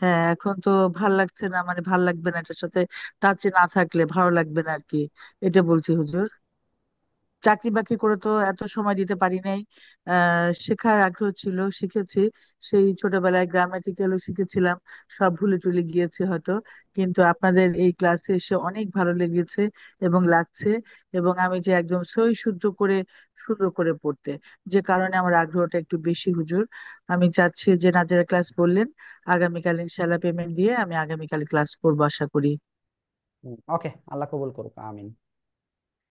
O: হ্যাঁ, এখন তো ভাল লাগছে না, মানে ভাল লাগবে না, এটার সাথে টাচে না থাকলে ভালো লাগবে না আর কি, এটা বলছি হুজুর। চাকরি বাকরি করে তো এত সময় দিতে পারি নাই। শেখার আগ্রহ ছিল, শিখেছি। সেই ছোটবেলায় গ্রামাটিক্যালও শিখেছিলাম, সব ভুলে টুলে গিয়েছে হয়তো। কিন্তু আপনাদের এই ক্লাসে এসে অনেক ভালো লেগেছে এবং লাগছে, এবং আমি যে একদম সই শুদ্ধ করে সুন্দর করে পড়তে, যে কারণে আমার আগ্রহটা একটু বেশি হুজুর। আমি চাচ্ছি যে নাজারা ক্লাস বললেন, আগামীকাল ইনশাল্লাহ পেমেন্ট দিয়ে আমি আগামীকাল ক্লাস করবো আশা করি।
E: ওকে, আল্লাহ কবুল করুক, আমিন।